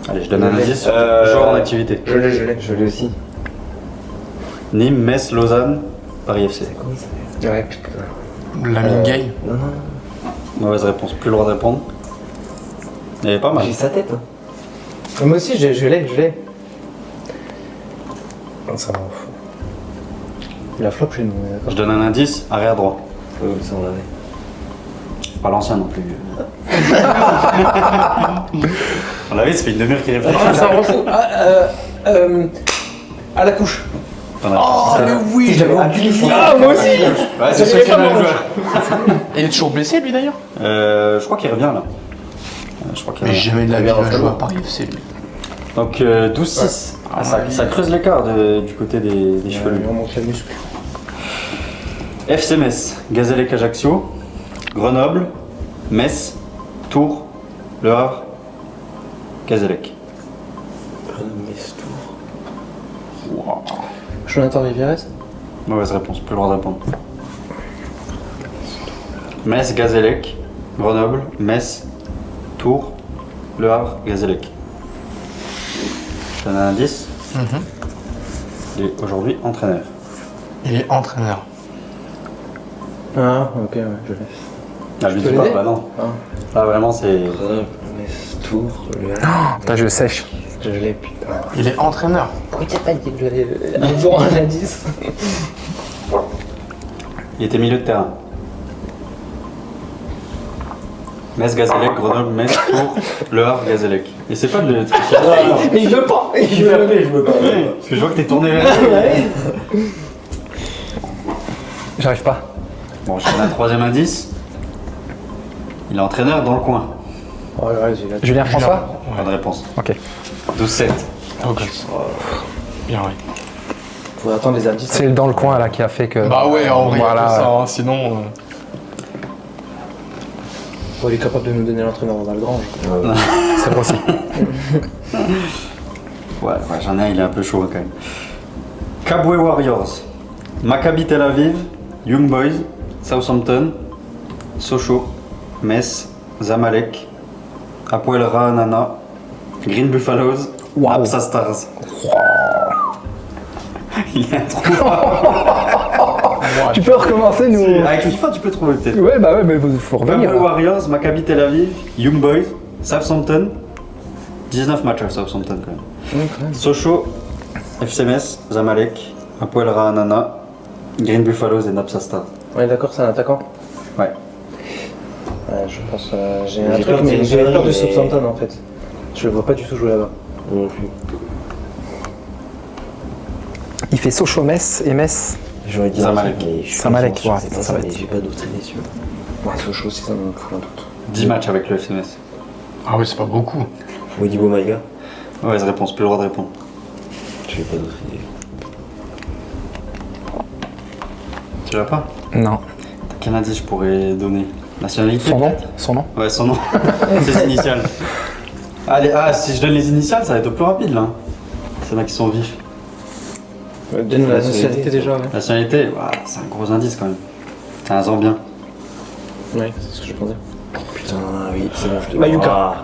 Allez, je donne un indice sur joueur en activité. Je l'ai. Je l'ai aussi. Nîmes, Metz, Lausanne, Paris FC. Ouais, putain. Lamine Gay. Mauvaise réponse, plus le droit de répondre. Il est pas mal. J'ai sa tête. Hein. Moi aussi, je l'ai. Non, ça m'en fout. La flop chez nous, on est d'accord. Je donne un indice, arrière droit. Ça on l'avait. Pas l'ancien non plus. On l'avait, ça fait une demi-heure qu'il réfléchit. Ah, ça m'en fout. À la couche. mais oui, J'avais oublié. Ah, moi aussi. Ouais, c'est J'avais sûr qu'il y pas a le mon- joueur. Il est toujours blessé, lui, d'ailleurs. Je crois qu'il revient là. Je crois qu'il Mais revient. jamais de la vie, il va jouer à Paris FC, lui. Donc 12-6. Ah, ça creuse l'écart du côté des chevelus. On monte les muscles. FC Metz, Gazélec Ajaccio, Grenoble, Metz, Tours, Le Havre, Gazélec. Jonathan Rivieres. Mauvaise réponse, plus le droit de répondre. Metz, Gazélec, Grenoble, Metz, Tours, Le Havre, Gazélec. Je donne un indice. Il est aujourd'hui entraîneur. Il est entraîneur. Ah, ok, ouais, je l'ai. Ah, je lui peux dis pas, l'aider bah non. Ah. Là vraiment c'est. Putain, je sèche. Je l'ai, putain. Il est entraîneur. Pourquoi t'as pas dit que je l'ai un jour un indice? Il était milieu de terrain. Metz, Gazélec, Grenoble, Metz, Tours, Le Havre, Gazélec. Et c'est pas de le tricher. Mais il veut pas. Je veux appeler, je veux pas. Parce que je vois que t'es tourné vers J'arrive pas. Bon, je donne un troisième indice. Il est entraîneur dans le coin. Oh, ouais, j'ai la- Julien François. Bonne réponse. Ok. 12-7. Ok. Bien, ouais. Faut attendre les indices. C'est le dans le coin là qui a fait que. Bah ouais, en vrai, Voilà. ça, hein, sinon. Bon, il est capable de nous donner l'entraîneur dans le grand. C'est possible. Ouais, j'en ai un, il est un peu chaud quand même. Kabwe Warriors, Maccabi Tel Aviv, Young Boys, Southampton, Sochaux, Metz, Zamalek, Hapoel Ra'anana, Green Buffaloes, Absa Stars. Il est un trou. Tu peux recommencer, nous. Avec FIFA, tu peux trouver peut-être. Ouais, bah ouais, mais il faut revenir. Kabwe Warriors, Maccabi Tel Aviv, Young Boys, Southampton. 19 matchs à Southampton quand même. Sochaux, FC Metz, Zamalek, Hapoel Ra'anana, Green Buffaloes et Napsa Stars. On est d'accord, c'est un attaquant. Ouais. Ouais, je pense. J'ai un J'ai truc, peur mais de j'ai peur de mais- Southampton en fait. Je le vois pas du tout jouer là-bas. Non plus. Il fait Sochaux-Metz et Metz. J'aurais dit Zamalek. mais je suis Zamalek, pas sûr, ouais, c'est ça va mais être- j'ai pas d'autres idées sûr. Ouais, Sochaux, si ça me fout un doute. 10 matchs avec le FC Metz. Ah ouais, c'est pas beaucoup. Modibo Maïga. Mauvaise réponse, plus le droit de répondre. J'ai pas d'autres idées. Tu l'as pas? Non. Quel indice je pourrais donner? Nationalité? Son nom peut-être Son nom Ouais, son nom. Ses initiales. Allez, si je donne les initiales, ça va être plus rapide là. C'est là qui sont vifs. Donne-nous la nationalité déjà. Ouais, Nationalité, c'est un gros indice quand même. C'est un Zambien. ouais c'est ce que je pensais. Putain, oui, c'est bon, je te Mayuka. Ah,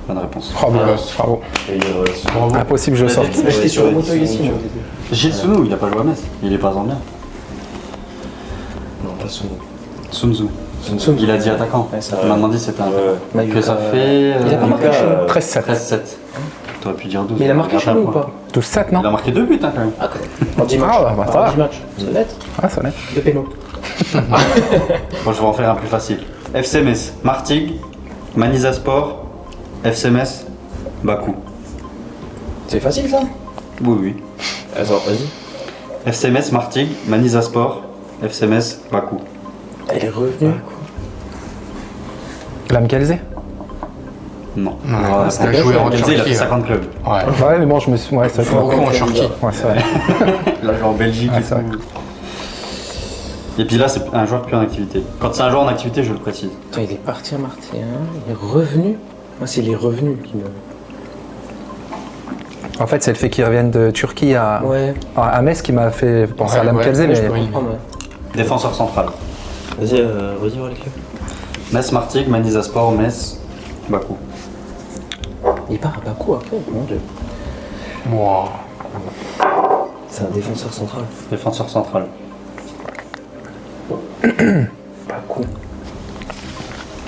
Bonne réponse. Bravo. Bravo. je vais dire, Bravo. Impossible, je sorte. Mais j'étais sur le ouais, moto ici. ouais. moi, au début. Gilles Sounou, il a pas joué à Metz. Il est pas Zambien. Non, pas son nom. Sun Tzu. Il a dit attaquant. Ouais, ça Il m'a demandé si c'était un attaquant. Mayuka, Que ça fait. Il a pas marqué chez nous. 13-7. 13-7. T'aurais pu dire 12. Mais il a marqué chez nous ou pas 12-7, Il a non marqué 2 buts quand même. Ah, quand même. En 10 matchs. Ah, bah, ça En va. 10 matchs. C'est net. Ah, ça l'est. 2 pénaux. Bon, je vais en faire un plus facile. FC Metz, Martigues, Manisa Sport, FC Metz, Bakou. C'est facile ça. Oui, oui. Attends, vas-y. FC Metz, Martigues, Manisa Sport, FC Metz, Bakou. Elle est revenue. L'âme Kelzé Non. Non, parce qu'il a joué en Kelzé, il a Turquie. fait 50 clubs. Ouais. Ouais, mais bon, je me suis. Ouais, c'est vrai. Beaucoup en Turquie. Ouais, c'est vrai. Il a joué en Belgique Ah, et c'est vrai. tout. Et puis là, c'est un joueur plus en activité. Quand c'est un joueur en activité, je le précise. Attends, il est parti à Marseille, hein. Il est revenu. Moi, c'est les revenus qui me. En fait, c'est le fait qu'il revienne de Turquie Ouais. à Metz qui m'a fait penser à l'âme Ouais, Kelzé, ouais, mais. je peux y- comprends, ouais. Défenseur central. Vas-y, redis-moi les clubs. Metz, Martigues, Manisa Sport, Metz, Bakou. Il part à Bakou après, mon dieu. Wow. C'est un défenseur central. Défenseur central. Bakou.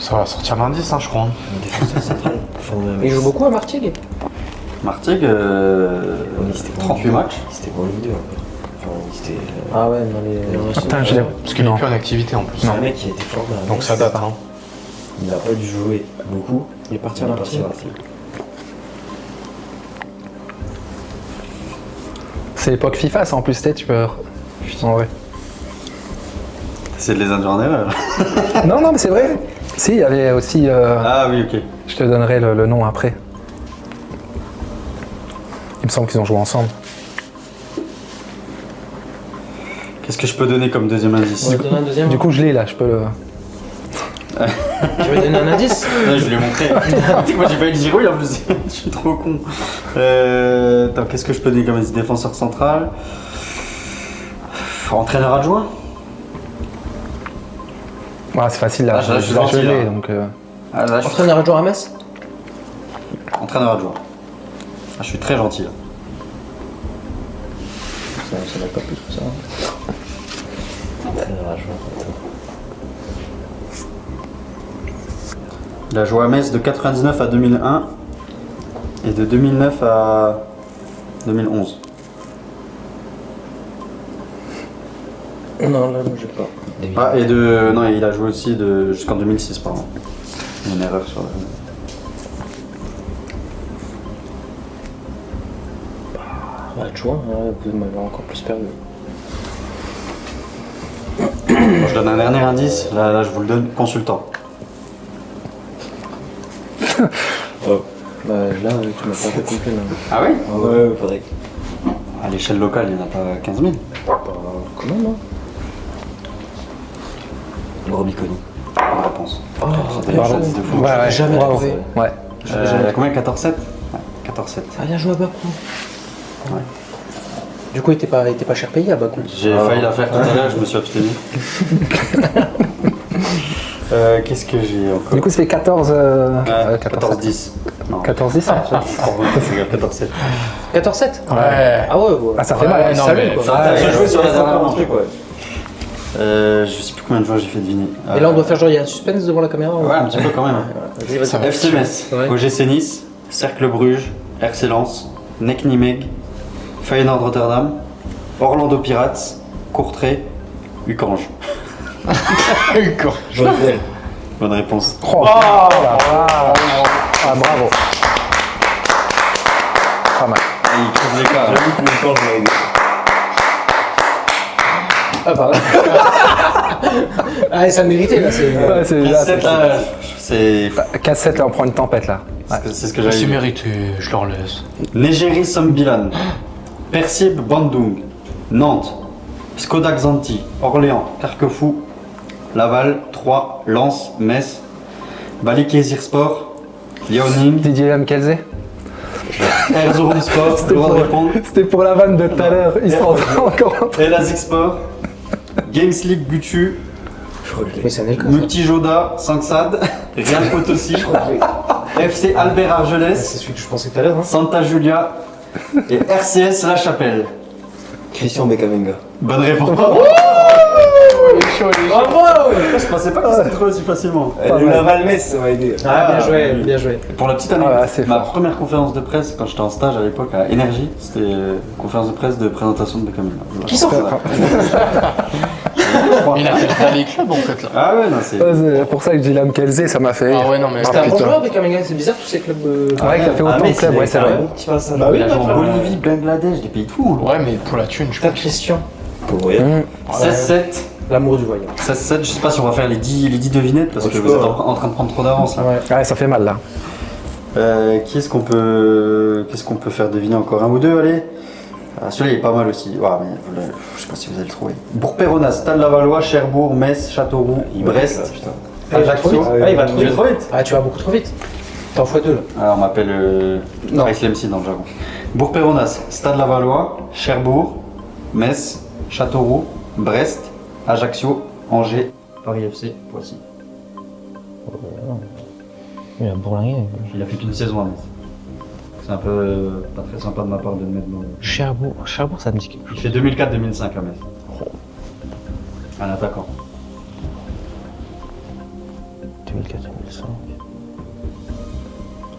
Ça va sortir l'indice, hein, je crois. Un défenseur central. Formé à Il Metz. joue beaucoup à Martigues. Martigues, Oui, c'était 38 matchs. C'était bon Ligue 2 un peu. Enfin, c'était. Ah ouais, dans les. Putain, je l'ai. Parce qu'il est Non. plus en activité en plus. C'est un mec qui a été formé à Donc Metz. ça date, hein. Il n'a pas dû jouer beaucoup. Il est parti à Il est parti Martigues. à Martigues. C'est l'époque FIFA, ça en plus, tu peux. En vrai. C'est de les induire en erreur. Non, non, mais c'est vrai. Si, il y avait aussi. Ah oui, ok. Je te donnerai le nom après. Il me semble qu'ils ont joué ensemble. Qu'est-ce que je peux donner comme deuxième indice? On va donner un deuxième. Du coup, je l'ai là, je peux le. tu veux donner un indice? Non, je lui ai montré. Tu sais que moi j'ai pas eu le Giroud en plus. Je suis trop con. Attends, qu'est-ce que je peux donner comme indice? Défenseur central. Entraîneur adjoint? Ouais, c'est facile là. Ah, je suis je gentil, l'ai, là. donc. Ah, là, je suis Entraîneur adjoint à Metz? entraîneur adjoint. Ah, je suis très gentil là. Ça va pas plus que ça. Entraîneur adjoint. Attends. Il a joué à Metz de 99 à 2001 et de 2009 à 2011. Non, là, moi j'ai pas. Ah, et non, il a joué aussi jusqu'en 2006, pardon. Il y a une erreur sur le. Ouais, tu vois, vous m'avez encore plus perdu. Bon, je donne un dernier indice, là je vous le donne, consultant. Bah là, tu m'as pas fait complet là. Ah oui? Ouais, faudrait. À l'échelle locale, il n'y en a pas 15 000. Comment non? Orbiconi. Bonne réponse. Oh, C'était un indice de fou. Ouais, jamais bravo. trouvé. Ouais. Il y a combien? 14-7? Ouais, 14-7. Ah, il a joué à Bakou. Ouais. Du coup, il était pas cher payé à Bakou. J'ai failli la faire tout à l'heure, je me suis abstenu. Qu'est-ce que j'ai encore? Du coup, ça fait 14. 14-10. Non. 14-10 hein. 14-7. 14-7 Ouais. Ah ouais, Ah, ça fait mal. Ouais, non, salut, mais quoi. ça- J'ai joué sur la dernière truc, ouais. je sais plus combien de joueurs j'ai fait deviner. Et là, on doit faire genre, il y a un suspense devant la caméra. Ouais, un petit peu quand même. Vas-y, vas-y. FC Metz, Ouais. OGC Nice, Cercle Bruges, RC Lens, NEC Nimeg, Feyenoord Rotterdam, Orlando Pirates, Courtrai, Ucange. Bonne réponse. Oh, ah, bravo. Pas mal. Il creuse l'écart. Ah, pardon. Ah, ça méritait là, c'est. Ouais, c'est- là, 7 là, c'est 15-7, là, on prend une tempête, là. Ouais. c'est ce que j'avais C'est dit. mérité, je leur laisse. Negeri Sambilan, Persib Bandung, Nantes, Skoda Xanthi, Orléans, Carquefou, Laval, Troyes, Lens, Metz, Balikesirspor, Liaoning, Didier Lamkelze. Erzurumspor, le droit de répondre, C'était pour la vanne de tout à l'heure. Ils sont en train encore. Elazigspor, Games League Butu, Mais ça n'est le cas. Multijoda, Sangsad, Real Potosi, FC Albert Argelès, C'est celui que je pensais tout à l'heure. Hein. Santa Julia et RCS La Chapelle. Christian Bekamenga. Bonne réponse. Bravo! Je pensais pas que c'était trouvé aussi facilement. Le Laval-Metz, ça m'a aidé. Ah, bien joué, bien joué. Pour la petite anecdote, Ah, c'est ma fort. première conférence de presse quand j'étais en stage à l'époque à Énergie, c'était une conférence de presse de présentation de Beckham. Qui s'en fout? Il a fait le Rally Club en fait là. Ah ouais, non, c'est. Ouais, c'est pour ça que je dis Lamkelze, ça m'a fait. Ah ouais, non, mais C'était un bon putain. joueur avec Kamenga, c'est bizarre tous ces clubs. C'est vrai qu'il a fait autant de clubs, ouais, c'est vrai. Bah oui, Il a joué en ouais. Bolivie, Bangladesh, des pays de fous. Ouais, mais pour la thune, je Putain, pense. Christian, Pour rien. 16-7. l'amour du voyage. 16-7, je sais pas si on va faire les 10 devinettes parce que vous êtes en train de prendre trop d'avance là. Ouais, ça fait mal, là. Qu'est-ce qu'on peut faire deviner encore un ou deux, allez. Celui-là il est pas mal aussi. Ouais, mais je sais pas si vous allez le trouver. Bourg-Péronas, Stade-Lavallois, Cherbourg, Metz, Châteauroux, Brest, Ajaccio. Ah, il va trop Il vite. va trop vite. Ah, tu vas beaucoup trop vite. T'en fois deux là. Alors on m'appelle Price MC dans le jargon. Bourg-Péronas, Stade-Lavallois, Cherbourg, Metz, Châteauroux, Brest, Ajaccio, Angers, Paris FC, Poissy. Il a bourlingué. Il a fait qu'une saison à Metz. C'est un peu pas très sympa de ma part de le mettre dans le... Cherbourg, ça me dit quelque Il chose. fait 2004-2005 à Metz. Un attaquant. 2004-2005.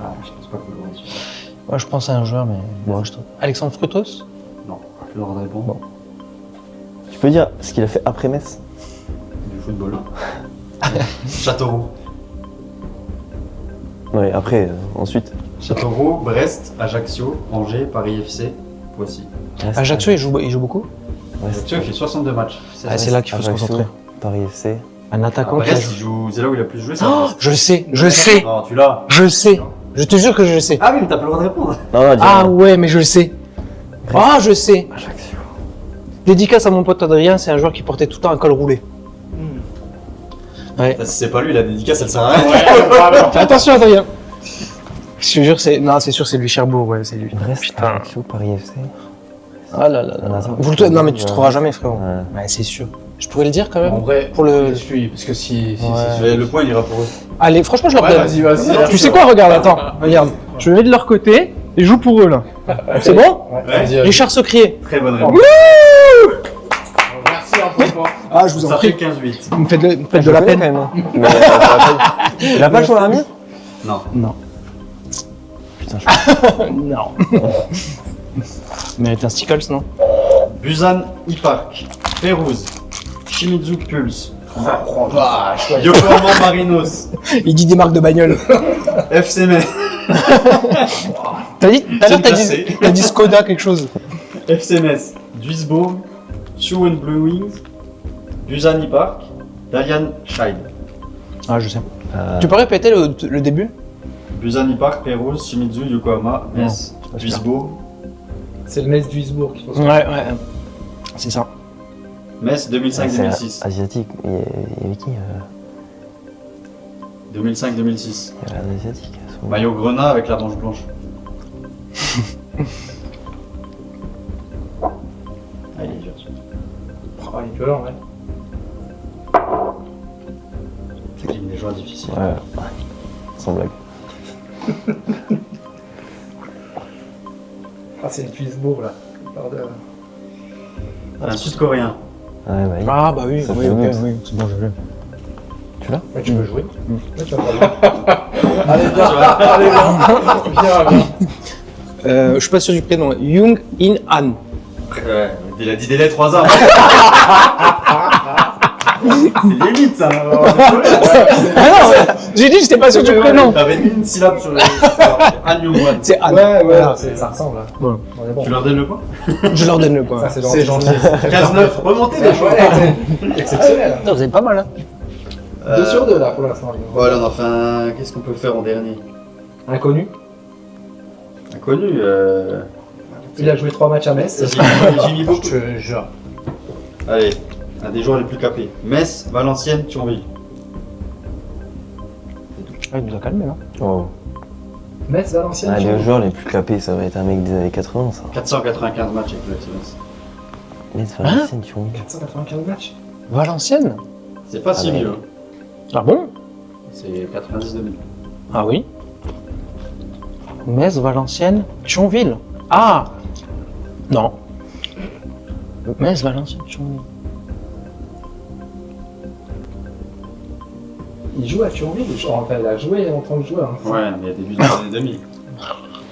Ah, je pense pas que vous l'aurez su. Moi, je pense à un joueur, mais bon, je trouve. Alexandre Frutos. Non, je leur réponds. Tu peux dire ce qu'il a fait après Metz? Du football. Châteauroux. Ouais, après, ensuite. Châteauroux, Brest, Ajaccio, Angers, Paris FC, Poissy. Ajaccio, il joue beaucoup. Ajaccio, il fait 62 matchs. Ah, c'est là qu'il faut se Ajaccio, concentrer. Paris FC. Un attaquant qui a Brest, joué. il joue... c'est là où il a plus joué, c'est Oh, Brest. je sais, je sais, Non, tu l'as. je sais. Je te jure que je le sais. Ah oui, mais t'as pas le droit de répondre. Non, non, dis Ah ouais, mais je le sais. Ah, je sais. Ajaccio. Dédicace à mon pote Adrien, c'est un joueur qui portait tout le temps un col roulé. Ouais. Si c'est pas lui, la dédicace, elle sert à rien. Fais attention, Adrien. Je te jure, c'est. Non, c'est sûr, c'est lui, Cherbourg, ouais, c'est lui. Brest, Putain. Ajaccio, Paris FC. Ah là là là. Un attaquant. Non, mais tu trouveras jamais, frérot. Ouais. Ouais, c'est sûr. Je pourrais le dire quand même. En vrai, Pour le- laisse-lui, parce que si. Mais le point, il ira pour eux. Allez, franchement, je leur Ouais, donne. vas-y. Tu sais quoi, regarde, attends, regarde. Je me mets de leur côté et je joue pour eux là. C'est bon Vas-y, Richard Secrier. Très bonne réponse. merci, franchement. Ah, je vous en Ça fait prie. 15-8. Vous me faites de Je la le connais peine. quand même. Hein. Mais, il a pas joué à Amiens? Non. Non. Putain, je Non. Mérite un Stickles, non Busan, Ipark, Pérouse, Shimizu Pulse. Oh, Yokohama Marinos. Il dit des marques de bagnole. FC Metz. T'as dit, tout à l'heure, C'est t'as dit Skoda quelque chose. FC Metz. Duisbourg. Schuwen Blue Wings. Busani Park. Dalian Scheid. Ah, je sais. Tu peux répéter le début? Busani Park, Pérouse, Shimizu, Yokohama, Metz, Duisbourg. C'est le Metz Duisbourg qui faut ça. Ouais. C'est ça. Metz 2005-2006. Asiatique. Il y avait qui 2005-2006. Il y avait un asiatique. à ce moment. Maillot grenat avec la manche blanche. Ah, il est dur. Oh, il est violent, ouais. C'est qu'il y a des joueurs difficiles. Ouais. Sans blague. Ah, c'est le Duisbourg, là. Pardon. Un sud-coréen. Ouais, bah, Ah, bah oui, Ça oui, fait ok, longtemps. oui. C'est bon, je l'ai. Ouais, tu peux jouer. Ouais, tu vas pas Allez, viens. Allez, viens. Je suis pas sûr du prénom. Jung In Han. Ouais, il a dit des lettres au hasard. C'est limite ça. J'ai dit, j'étais pas sûr du prénom. T'avais une syllabe sur le. Han Young-wan. C'est Han. Ouais, Voilà. ça ressemble. Là. Voilà. On est bon. Tu leur donnes le point Je leur donne le point. Ça, c'est gentil. 15-9, remontez les choix. Exceptionnel. Putain, vous êtes pas mal, hein. 2 sur 2 là pour l'instant. Voilà, on a fait un. Qu'est-ce qu'on peut faire en dernier Inconnu. Inconnu. Il a joué 3 matchs à Metz. J'ai mis beaucoup. Je te jure. Allez, un des joueurs les plus capés. Metz, Valenciennes, Thionville. Ah, il nous a calmé, là. Oh. Metz, Valenciennes. Ah, les joueurs les plus capés, ça va être un mec des années 80, ça. 495 matchs avec le FC Metz. Metz, Valenciennes, tu vois. 495 matchs. Valenciennes. C'est pas si mais- vieux. Ah bon? C'est 90 2000. Ah oui. Metz, Valenciennes, Thionville. Ah. Non. Metz, Valenciennes, Thionville. Il joue à Thionville. Enfin, il a joué en tant que joueur. Hein. Ouais, mais il début des années 2000.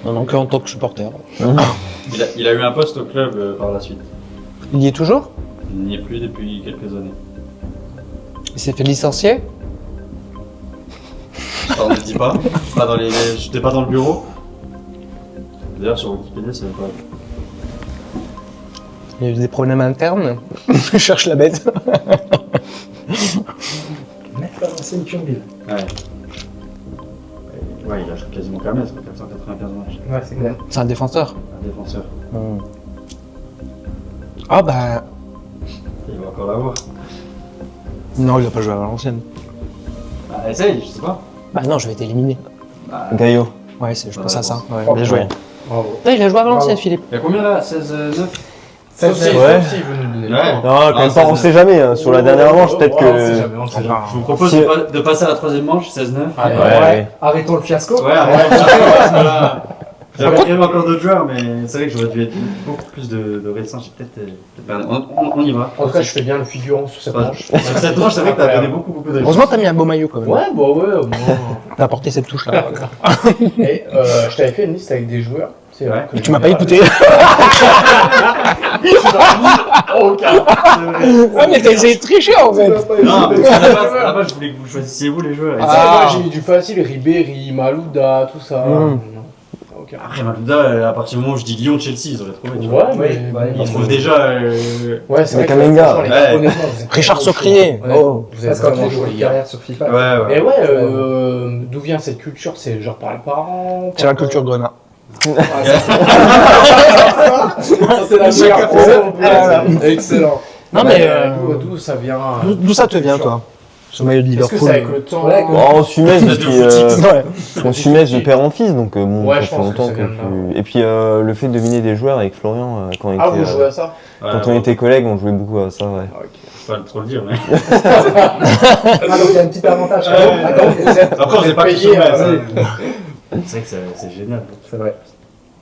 Non, non, que en tant que supporter. Il a eu un poste au club par la suite. Il y est toujours? Il n'y est plus depuis quelques années. Il s'est fait licencier? Ça, on ne le dit pas. J'étais pas dans le bureau. D'ailleurs, sur Wikipédia, c'est pas. Il y a eu des problèmes internes. Je cherche la bête. Metz, Valenciennes, Thionville. Ouais. Ouais, il a joué quasiment qu'à Metz, 495 matchs. Ouais, c'est clair. C'est un défenseur. Un défenseur. Ah bah. Il va encore l'avoir. Non, il a pas joué à Valenciennes. Ah, essaye, je sais pas. Bah non, je vais être éliminé. Gaillot. Ouais, je pense à ça. Ouais, Oh, bien joué. Bravo. Ah, il a joué à Valenciennes, Bravo. Philippe. Il y a combien là 16-9 Sauf si Ouais. il veut nous le donner. Ouais. Non, quand même pas, on sait jamais. Hein. Sur la dernière manche, peut-être On sait que. jamais, on sait jamais. Je vous propose de passer à la troisième manche, 16-9. Allez, Ouais, ouais. ouais. Arrêtons le fiasco. Ouais, ouais, voilà. J'avais quand même encore d'autres joueurs, mais c'est vrai que j'aurais dû être beaucoup plus de réticence. J'ai peut-être. On y va. En tout cas, je fais bien le figurant sur cette manche. Sur cette manche, c'est vrai que t'as donné beaucoup de réponses. Heureusement, t'as mis un beau maillot quand même. Ouais, bah ouais, au moins. T'as apporté cette touche là. Et je t'avais fait une liste avec des joueurs. C'est vrai. Tu m'as pas écouté. Aucun. Ah, mais t'as essayé de tricher en fait. Non, mais à la base, je voulais que vous choisissiez vous les joueurs. Et Ah, moi j'ai eu du facile, Ribéry, Malouda, tout ça. Ok. après, Malouda, à partir du moment où je dis Lyon, Chelsea, ils auraient trouvé. tu vois. Ouais, mais. Ils trouvent déjà. Ouais, c'est Mais vrai que Kamenga. franchement, les gars, Ouais. honnêtement, vous êtes Richard vraiment Socrier. chauds. Ouais. Oh. Vous êtes vraiment chauds, les gars. sur FIFA. Ouais, ouais. Et ouais, d'où vient cette culture? C'est genre par les parents? C'est la culture grenat. C'est la Chaque meilleure. Excellent. Non, mais, D'où ça vient? D'où ça te vient toi? Ce maillot de Est-ce que Liverpool. c'est avec le temps? Ouais, Bon, on suit Metz Espèce de depuis. footix. Ouais. On suit Metz de père en fils, donc bon, Ouais, ça je fait pense longtemps que ça que. vient de là. Et puis le fait de deviner des joueurs avec Florian quand on Ah, était. vous jouez à ça? Quand on était collègues, on jouait beaucoup à ça, ouais. Faut pas trop le dire, mais. Ah, donc il y a un petit avantage. Attends, vous êtes Après, on s'est pas que payé, sur Metz. ouais. C'est vrai que c'est génial. C'est vrai.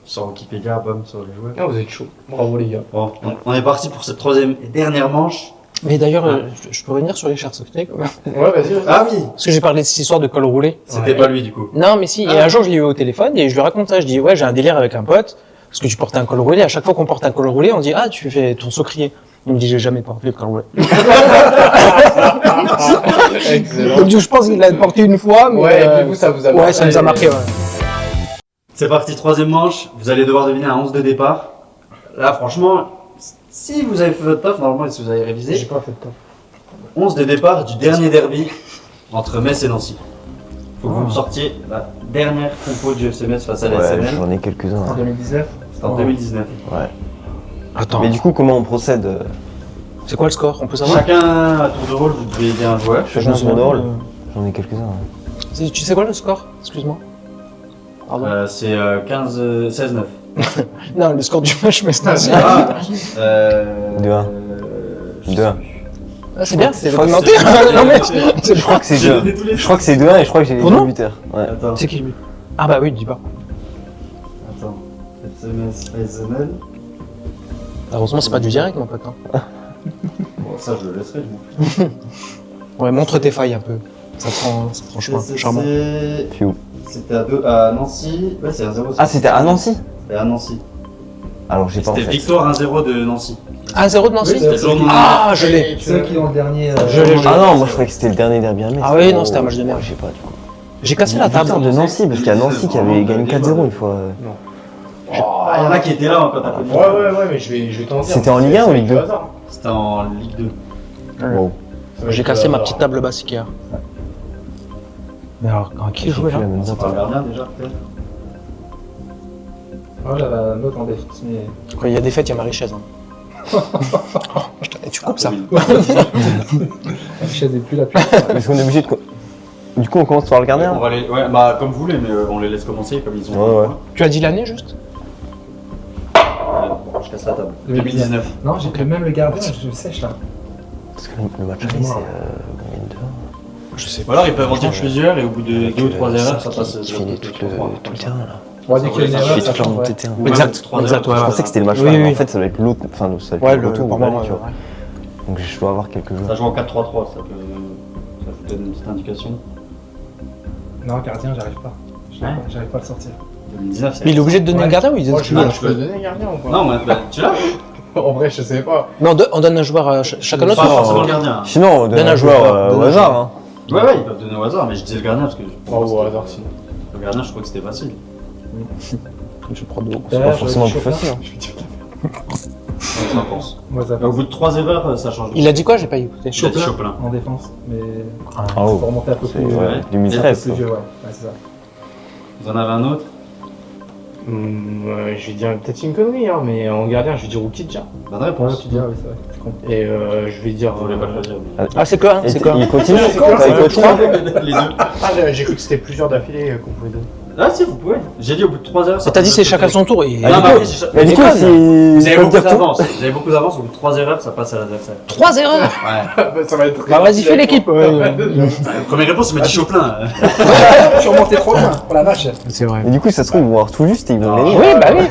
Sur Wikipédia, bam, sur les joueurs. Ah, vous êtes chaud. Bravo les gars. Bon, on est parti pour cette troisième et dernière manche. Mais d'ailleurs, je peux revenir sur Richard Socrier quand même. Ouais, vas-y. Ah oui. Parce que j'ai parlé de cette histoire de col roulé. C'était pas lui du coup. Non, mais si. Et un jour, je l'ai eu au téléphone et je lui raconte ça. Je dis, ouais, j'ai un délire avec un pote. Parce que tu portais un col roulé. À chaque fois qu'on porte un col roulé, on dit, ah, tu fais ton Socrier. Il me dit j'ai jamais porté le Carouet. Excellent. Donc je pense qu'il l'a porté une fois, mais Ouais, et puis vous, ça vous a marqué. Ouais, ça nous a marqué, ouais. C'est parti, troisième manche. Vous allez devoir deviner un 11 de départ. Là, franchement, si vous avez fait votre taf, normalement, si vous avez révisé, J'ai pas fait de top. 11 de départ du dernier derby entre Metz et Nancy. Faut que vous me sortiez la dernière compo du FC Metz face à la Ouais, SML. j'en ai quelques-uns. En hein. 2019. C'était en 2019. Attends, Mais du coup, comment on procède c'est quoi le score? On peut savoir? Chacun à tour de rôle, vous devez aider un joueur. Chacun son rôle. J'en ai quelques-uns. Tu sais quoi le score? Excuse-moi. Pardon. C'est 16-9. Non, le score du match, mais c'est Ah, 2-1. 2-1. c'est bien, c'est Je crois que documenté. c'est- Non, mais Je crois que c'est 2-1. Je crois que c'est 2-1 et je crois que j'ai les Pour nous buteurs. Ouais. Attends, c'est qui lui? Ah bah oui, dis pas. attends. FC Metz, SML. Heureusement, c'est pas du direct, mon pote. Hein. Bon, ça, je le laisserai. je m'en fous. Ouais, montre tes failles un peu. Ça te rend franchement charmant. Fiou. C'était à Nancy. Ouais, c'est 1-0. Ah, c'était à Nancy? C'était à Nancy. Alors, j'ai pas en C'était fait. victoire 1-0 de Nancy. 1-0 de Nancy? C'était le jour de mon Ah, je l'ai. Ceux qui ont le dernier. Je l'ai. Ah non, moi je croyais que c'était le dernier derby à Metz. Ah oui, non, c'était un match de merde. Je sais pas du coup. J'ai cassé la table. Victoire de Nancy, parce qu'il y a Nancy qui avait gagné 4-0 une fois. Ah, il y en a qui étaient là quand t'as connu. Ouais, mais je vais t'en dire. C'était en Ligue 1 ou Ligue 2? C'était en Ligue 2. Wow. J'ai cassé ma petite table basse hier. Mais alors, qui jouait là? La même C'est date. pas le gardien déjà, peut-être. Moi j'avais un autre en défense, mais. Quand il y a des fêtes, il y a ma richesse. Hein. Et tu coupes ça? La chaise est plus la plus. Parce qu'on est obligé de. Du coup, on commence par le On gardien? va les... Ouais, bah comme vous voulez, mais on les laisse commencer comme ils ont. Ouais, ouais. Tu as dit l'année juste? Je casse la table. 2019. Non, j'ai que même le gardien, je sèche là. Parce que le match aller, c'est. Combien de 2-1? Je sais Ou alors ils peuvent en dire plusieurs et au bout de 2 ou 3 erreurs, ça passe. Tu finis tout le terrain là. On va dire qu'il y a une Ça erreur, Tu ça fais toute la change, montée ouais. de terrain. Ou Exact, même 3 exact, erreurs. Je pensais que c'était le match Oui, là, mais oui. en fait ça va être l'autre. Enfin, ça va Ouais, être le retour. pour ou moi, l'aller, tu vois. ouais. Donc je dois avoir quelques Ça joueurs. joue en 4-3-3, ça vous donne une petite indication. Non, gardien, j'arrive pas. J'arrive pas à le sortir. 2019, c'est. Mais il est obligé de donner Ouais. un gardien ou il donne Moi, ce qu'il veut? je peux donner un gardien ou pas? Non, mais bah, tu l'as. En vrai, je sais pas. Non, on donne un joueur à chacun Pas autre. forcément le gardien. Sinon, on donne Donne un un joueur joueur, au donne un hasard. Hein. Ouais, ils peuvent donner au hasard, mais je disais le gardien parce que. Oh, au hasard, sinon. Le gardien, je crois que c'était facile. Je prends deux. C'est pas forcément plus facile. Hein. On en pense. Moi, ça Et au bout de 3 erreurs, ça change. Il a dit quoi? J'ai pas écouté. Il a dit Chopin. en défense, mais. Ah, Faut oh. remonter un peu C'est plus. ouais, ouais. 2013. Plus ça. vieux, ouais. Ouais, c'est ça. Vous en avez un autre? Je vais dire peut-être une connerie, hein, mais en gardien, je vais dire Oukidja. Bonne Ouais, réponse. tu dis, ah oui, c'est vrai. Je comprends. Et je vais dire. Je voulais pas le dire. mais- Ah, c'est quoi? C'est quoi? Il continue. C'est quoi, Il continue. Les deux. Ah, j'ai cru que c'était plusieurs d'affilée qu'on pouvait donner. Ah, si, vous pouvez. J'ai dit au bout de 3 erreurs. ça T'as dit peut c'est se chacun poser. son tour. Et... Non, mais après, j'ai- Mais du coup, déconne. si. Vous avez faut beaucoup dire tout. d'avance. Vous avez beaucoup d'avance, au bout de 3 erreurs, ça passe à l'adversaire. 3 erreurs! Ouais. Ça va être. Bah, vas-y, fais l'équipe. Première réponse, il m'a dit Chopin. Je suis remonté trop loin, pour la vache. C'est vrai. Mais du coup, ça se trouve, ils vont avoir tout juste et ils vont gagner. Oui, bah oui.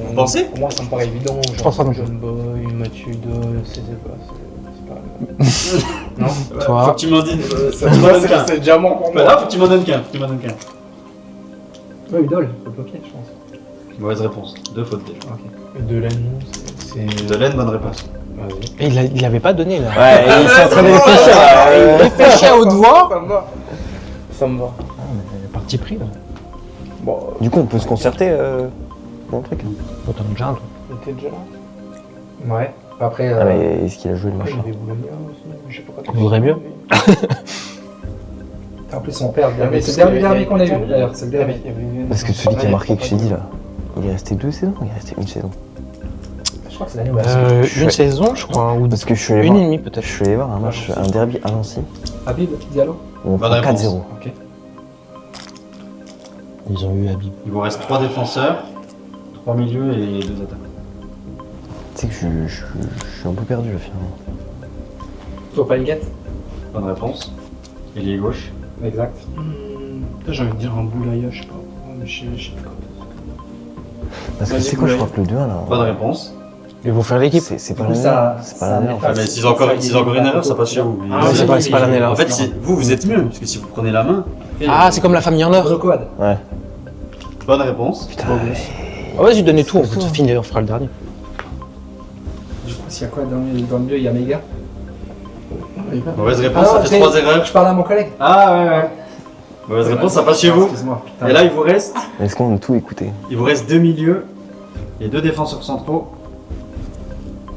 Vous pensez? Pour moi, ça me paraît évident. Je pense pas non plus. John Boy, Mathieu Dole, c'est pas. C'est pas. Non? Toi. Faut que tu m'en dises. Ça Faut que tu m'en donnes qu'un. c'est diamant pour Bah, moi. non, faut que tu m'en donnes qu'un. Faut que tu m'en donnes qu'un. Ouais, idole, faut bloquer, je pense. Mauvaise réponse. 2 fautes déjà. De l'annonce, c'est. De laine, bonne réponse. Vas-y. Et il avait pas donné là. Ouais, ils sont en train de réfléchir. Il réfléchit à haute voix. Ça me va. Ça me va. Parti pris là. Bon, Du coup, on peut se concerter dans le truc. Bon, t'en as déjà un toi. t'es déjà là? Ouais. Après, Ah, mais est-ce qu'il a joué le Ah, machin? il y avait Bologna aussi, je sais pas quand. Il vaudrait mieux. en plus, on perd. Ah, mais C'est c'est le dernier derby qu'on a eu, il y avait- d'ailleurs. C'est le dernier. Parce que celui qui a marqué que je t'ai dit là, il est resté 2 saisons, il est resté une saison. Je crois que c'est l'année où on a Une saison, je crois, ou Parce que je suis allé une voir, et demie peut-être. je suis allé voir un match, un derby à Nancy, Habib, Diallo. où on Bonne prend réponse. 4-0. Ok. Ils ont eu Habib. Il vous reste 3 défenseurs, 3 milieux et 2 attaques. Tu sais que je suis un peu perdu là finalement. Toi, Palinguette. Bonne réponse. Ailier gauche. Exact. Putain, j'ai envie de dire un Boulaya, je sais pas. Mais je sais pas. Parce que Vas-y, c'est quoi, je Boulay. crois que le 2-1 là, Bonne réponse. Ils vont faire l'équipe. c'est pas Du coup, la ça- même. C'est pas ça la même. m'efface. Ah, mais s'ils ont encore une erreur, ça passe chez vous. Mais- Ah, Ouais, c'est pas l'année là. En fait, vous êtes mieux, parce que si vous prenez la main. après, Ah, c'est comme la famille en or. Rozocoad. Bonne réponse. Putain, Ah, vas-y, donnez tout, on peut finir, on fera le dernier. Du coup, S'il y a quoi dans le milieu, il y a Mega. Mauvaise réponse, ça fait 3 erreurs. Je parle à mon collègue. Ah ouais. Mauvaise réponse, ça passe chez vous. Excuse-moi. Et là, il vous reste Est-ce qu'on a tout écouté? 2 milieux et 2 défenseurs centraux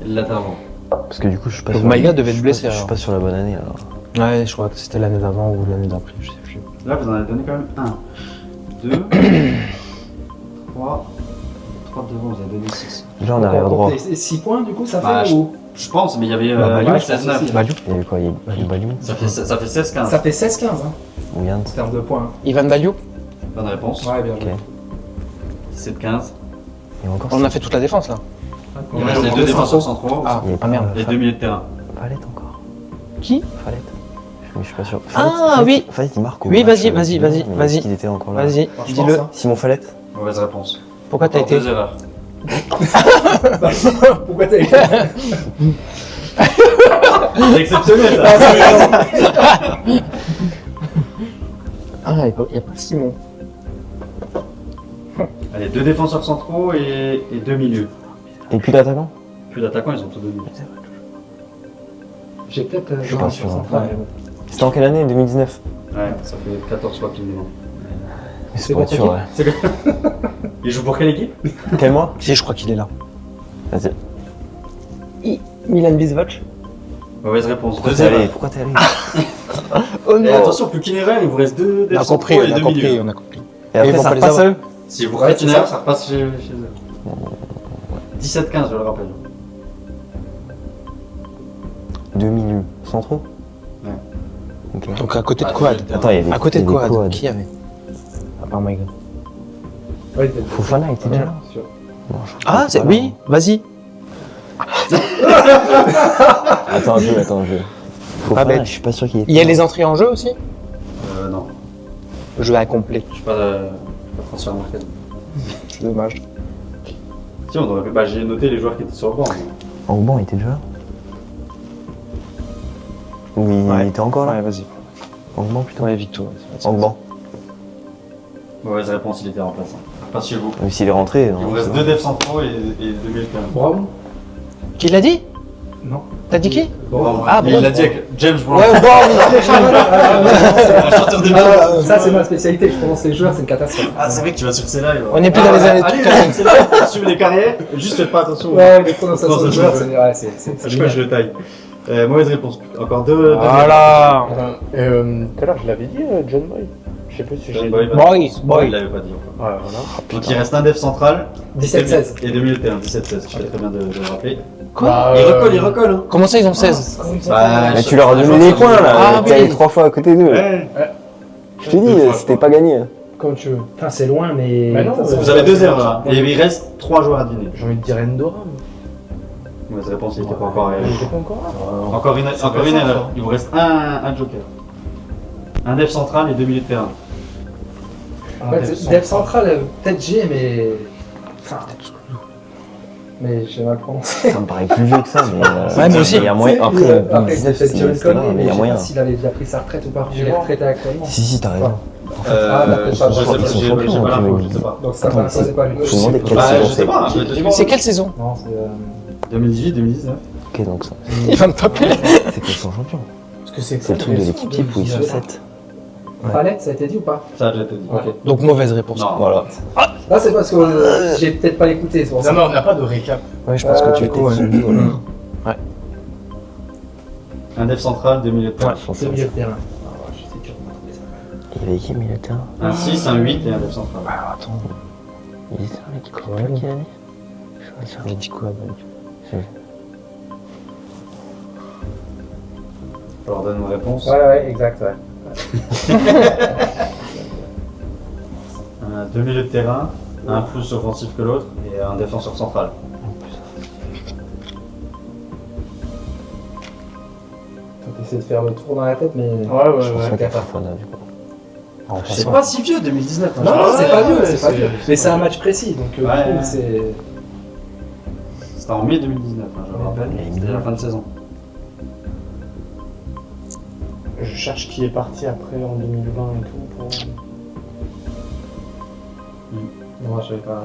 et le latéral. Parce que du coup, je suis pas Donc sur. Maïga devait être je blessé, suis alors. pas sur la bonne année alors. Ouais, je crois que c'était l'année d'avant ou l'année d'après, je sais plus. Là, vous en avez donné quand même 1, 2, 3. 3 devant, vous avez donné 6. Déjà en arrière droit. 6 points du coup, ça Bah, fait ou Je pense, mais il y avait Balou, 16-9. Il y a eu quoi? Il y a eu Balou Ça fait 16-15. Ça fait 16-15 hein, ou Yann? en termes de points. Ivan Baliou. Bonne réponse. Ouais, bien Ok. joué. 17-15. Il y a encore On a fait toute la défense là. Il reste les 2 défenseurs centraux Ah, Il y a ah merde. et 2 milieux de terrain. Falette encore. Qui? Falette. Je suis pas sûr. Ah, oui. Falette il marque. au Oui, match, vas-y, vas-y, mais vas-y, est-ce vas-y. qu'il était encore là. Vas-y, Je dis-le. pense, hein. Simon Falette. Mauvaise réponse. Pourquoi t'as Encore été 2 erreurs. Pourquoi t'as été C'est exceptionnel ça. Ah, il n'y a pas Simon. Allez, 2 défenseurs centraux et 2 milieux. Et puis l'attaquant? Plus d'attaquants, ils ont tout donné. J'ai peut-être. Je suis pas sûr. central, mais bon. C'était en quelle année? 2019. Ouais, ça fait 14 fois qu'il est devant. C'est pas sûr, ouais. Il joue pour quelle équipe? Quel mois? Si, je crois qu'il est là. Vas-y. Milan Bisvac. Mauvaise réponse. Pourquoi 2 t'es allé? erreurs. Pourquoi t'es allé? Oh Et attention, plus qu'une erreur, il vous reste 2 On a défenseurs compris, centraux et on a 2 compris, milieux. on a compris. Et après ils vont ça pas les repasse à avoir. eux? Si vous Ouais, faites une c'est erreur, ça. ça repasse chez eux. 17-15, je le rappelle. 2 milieux centraux? Ouais. Ok. Donc à côté de Ah, Quad. Attends, il y avait. À côté de il y avait Quad, Quad. qui y avait? À part Maïga. Ouais, peut-être. Fofana était déjà là. Sûr. Non, je crois Ah, que c'est pas, oui, vas-y. Attends un peu, attends un peu. Fofana, bête. je suis pas sûr qu'il était. Il y a les entrées en jeu aussi? Non, Le jeu incomplet. je suis pas transfert market. C'est dommage. Si, on aurait pu. Bah, j'ai noté les joueurs qui étaient sur le banc. mais- En banc, il était déjà là? Oui, il était encore là? Ouais, vas-y. En banc plutôt? Ouais, Victor. En banc. Mauvaise réponse, il était remplaçant. Ça repasse chez vous. Même s'il est rentré. Il vous reste 2 devs centraux et 2 milieux de terrain. Bravo. Qui l'a dit? Non. T'as dit qui? Bon. Ah, Il bon. l'a dit avec James Brown. Ouais, bon. Un chanteur de musique. Ça, c'est ma spécialité. Je prononce les joueurs, c'est une catastrophe. Ah, c'est vrai que tu vas sur ces lives. On n'est plus dans les années Allez, 30. c'est là, suivez les carrières. Juste faites pas attention. Ouais, les prononciations de Prononciation. joueurs, c'est. Ouais, c'est. Je crois que je le taille. Mauvaise réponse. Encore 2. Voilà. Tout à l'heure, je l'avais dit, John Boy. Je sais plus si j'ai dit. Boy. Il l'avait pas dit encore. Ouais, voilà. Donc il reste un dev central. 17-16. Et 2 milieux de terrain. 17-16. Je fais très bien de le rappeler. Quoi? Il recolle. Hein. Comment ça, ils ont 16? Bah, Mais tu leur as donné les points là. Ah, T'es allé oui. 3 fois à côté d'eux. Ouais. Je te dis, 2 fois, c'était je crois. pas gagné. Comme tu veux. Enfin, c'est loin, mais. Bah non, Vous avez 2 erreurs. Hein. Et il reste 3 joueurs à deviner. J'ai envie de dire Endoram. Mauvaise réponse, il était pas encore. Il était pas encore là. Encore une erreur. Il vous reste un joker. Un dev central et 2 milieux de terrain. Dev central, peut-être G, mais. Enfin. Mais j'ai mal prononcé. Ça me paraît plus vieux que ça, mais. Ouais, moi aussi. Il y a moyen. Après, Après, c'était 2019, peut-être John c'était loin, Conley, mais il y mais a je sais moyen. pas s'il avait déjà pris sa retraite ou pas. Il est retraité actuellement. Si, t'as raison. Je sais pas, Ils sont j'ai champions, pas l'info, tu je sais pas. Donc ça pas, c'est pas lui. Je me demandais quelle Bah, saison je sais pas. C'est quelle saison? Non, c'est. 2018-2019. Ok, donc ça. Il va me taper. C'est qu'ils sont champions. Parce que c'est C'est le truc de l'équipe type où ils sont 7. Palette, ça a été dit ou pas? Ça a déjà été dit. Ok. Donc mauvaise réponse. Non. Voilà. Là, c'est parce que j'ai peut-être pas écouté, c'est pour ça. Non, mais on n'a pas de récap. Ouais, je pense que tu Du coup, étais. Un dev central, 2 milieux de terrain. C'est milieu de terrain. Il y avait qui, milieu de terrain? Un 6, un 8 et un dev central. Alors attends. Il était dans l'équipe qui a dit? Je sais pas. J'ai dit quoi? Je leur donne une réponse. Ouais, exact, ouais. 2 milieux de terrain, un plus offensif que l'autre et un défenseur central. Faut essayer de faire le tour dans la tête, mais. Ouais, Je pense ouais. pas qu'il y a Fofana, du coup. C'est pas si vieux, 2019. hein. Non, non, c'est pas vieux, ouais, c'est pas vieux. Mais c'est un match précis, donc du Ouais. coup, c'est. C'était en mai 2019, hein, je le rappelle. C'était la fin de saison. Je cherche qui est parti après en 2020 et tout. Pour... Non, je vais pas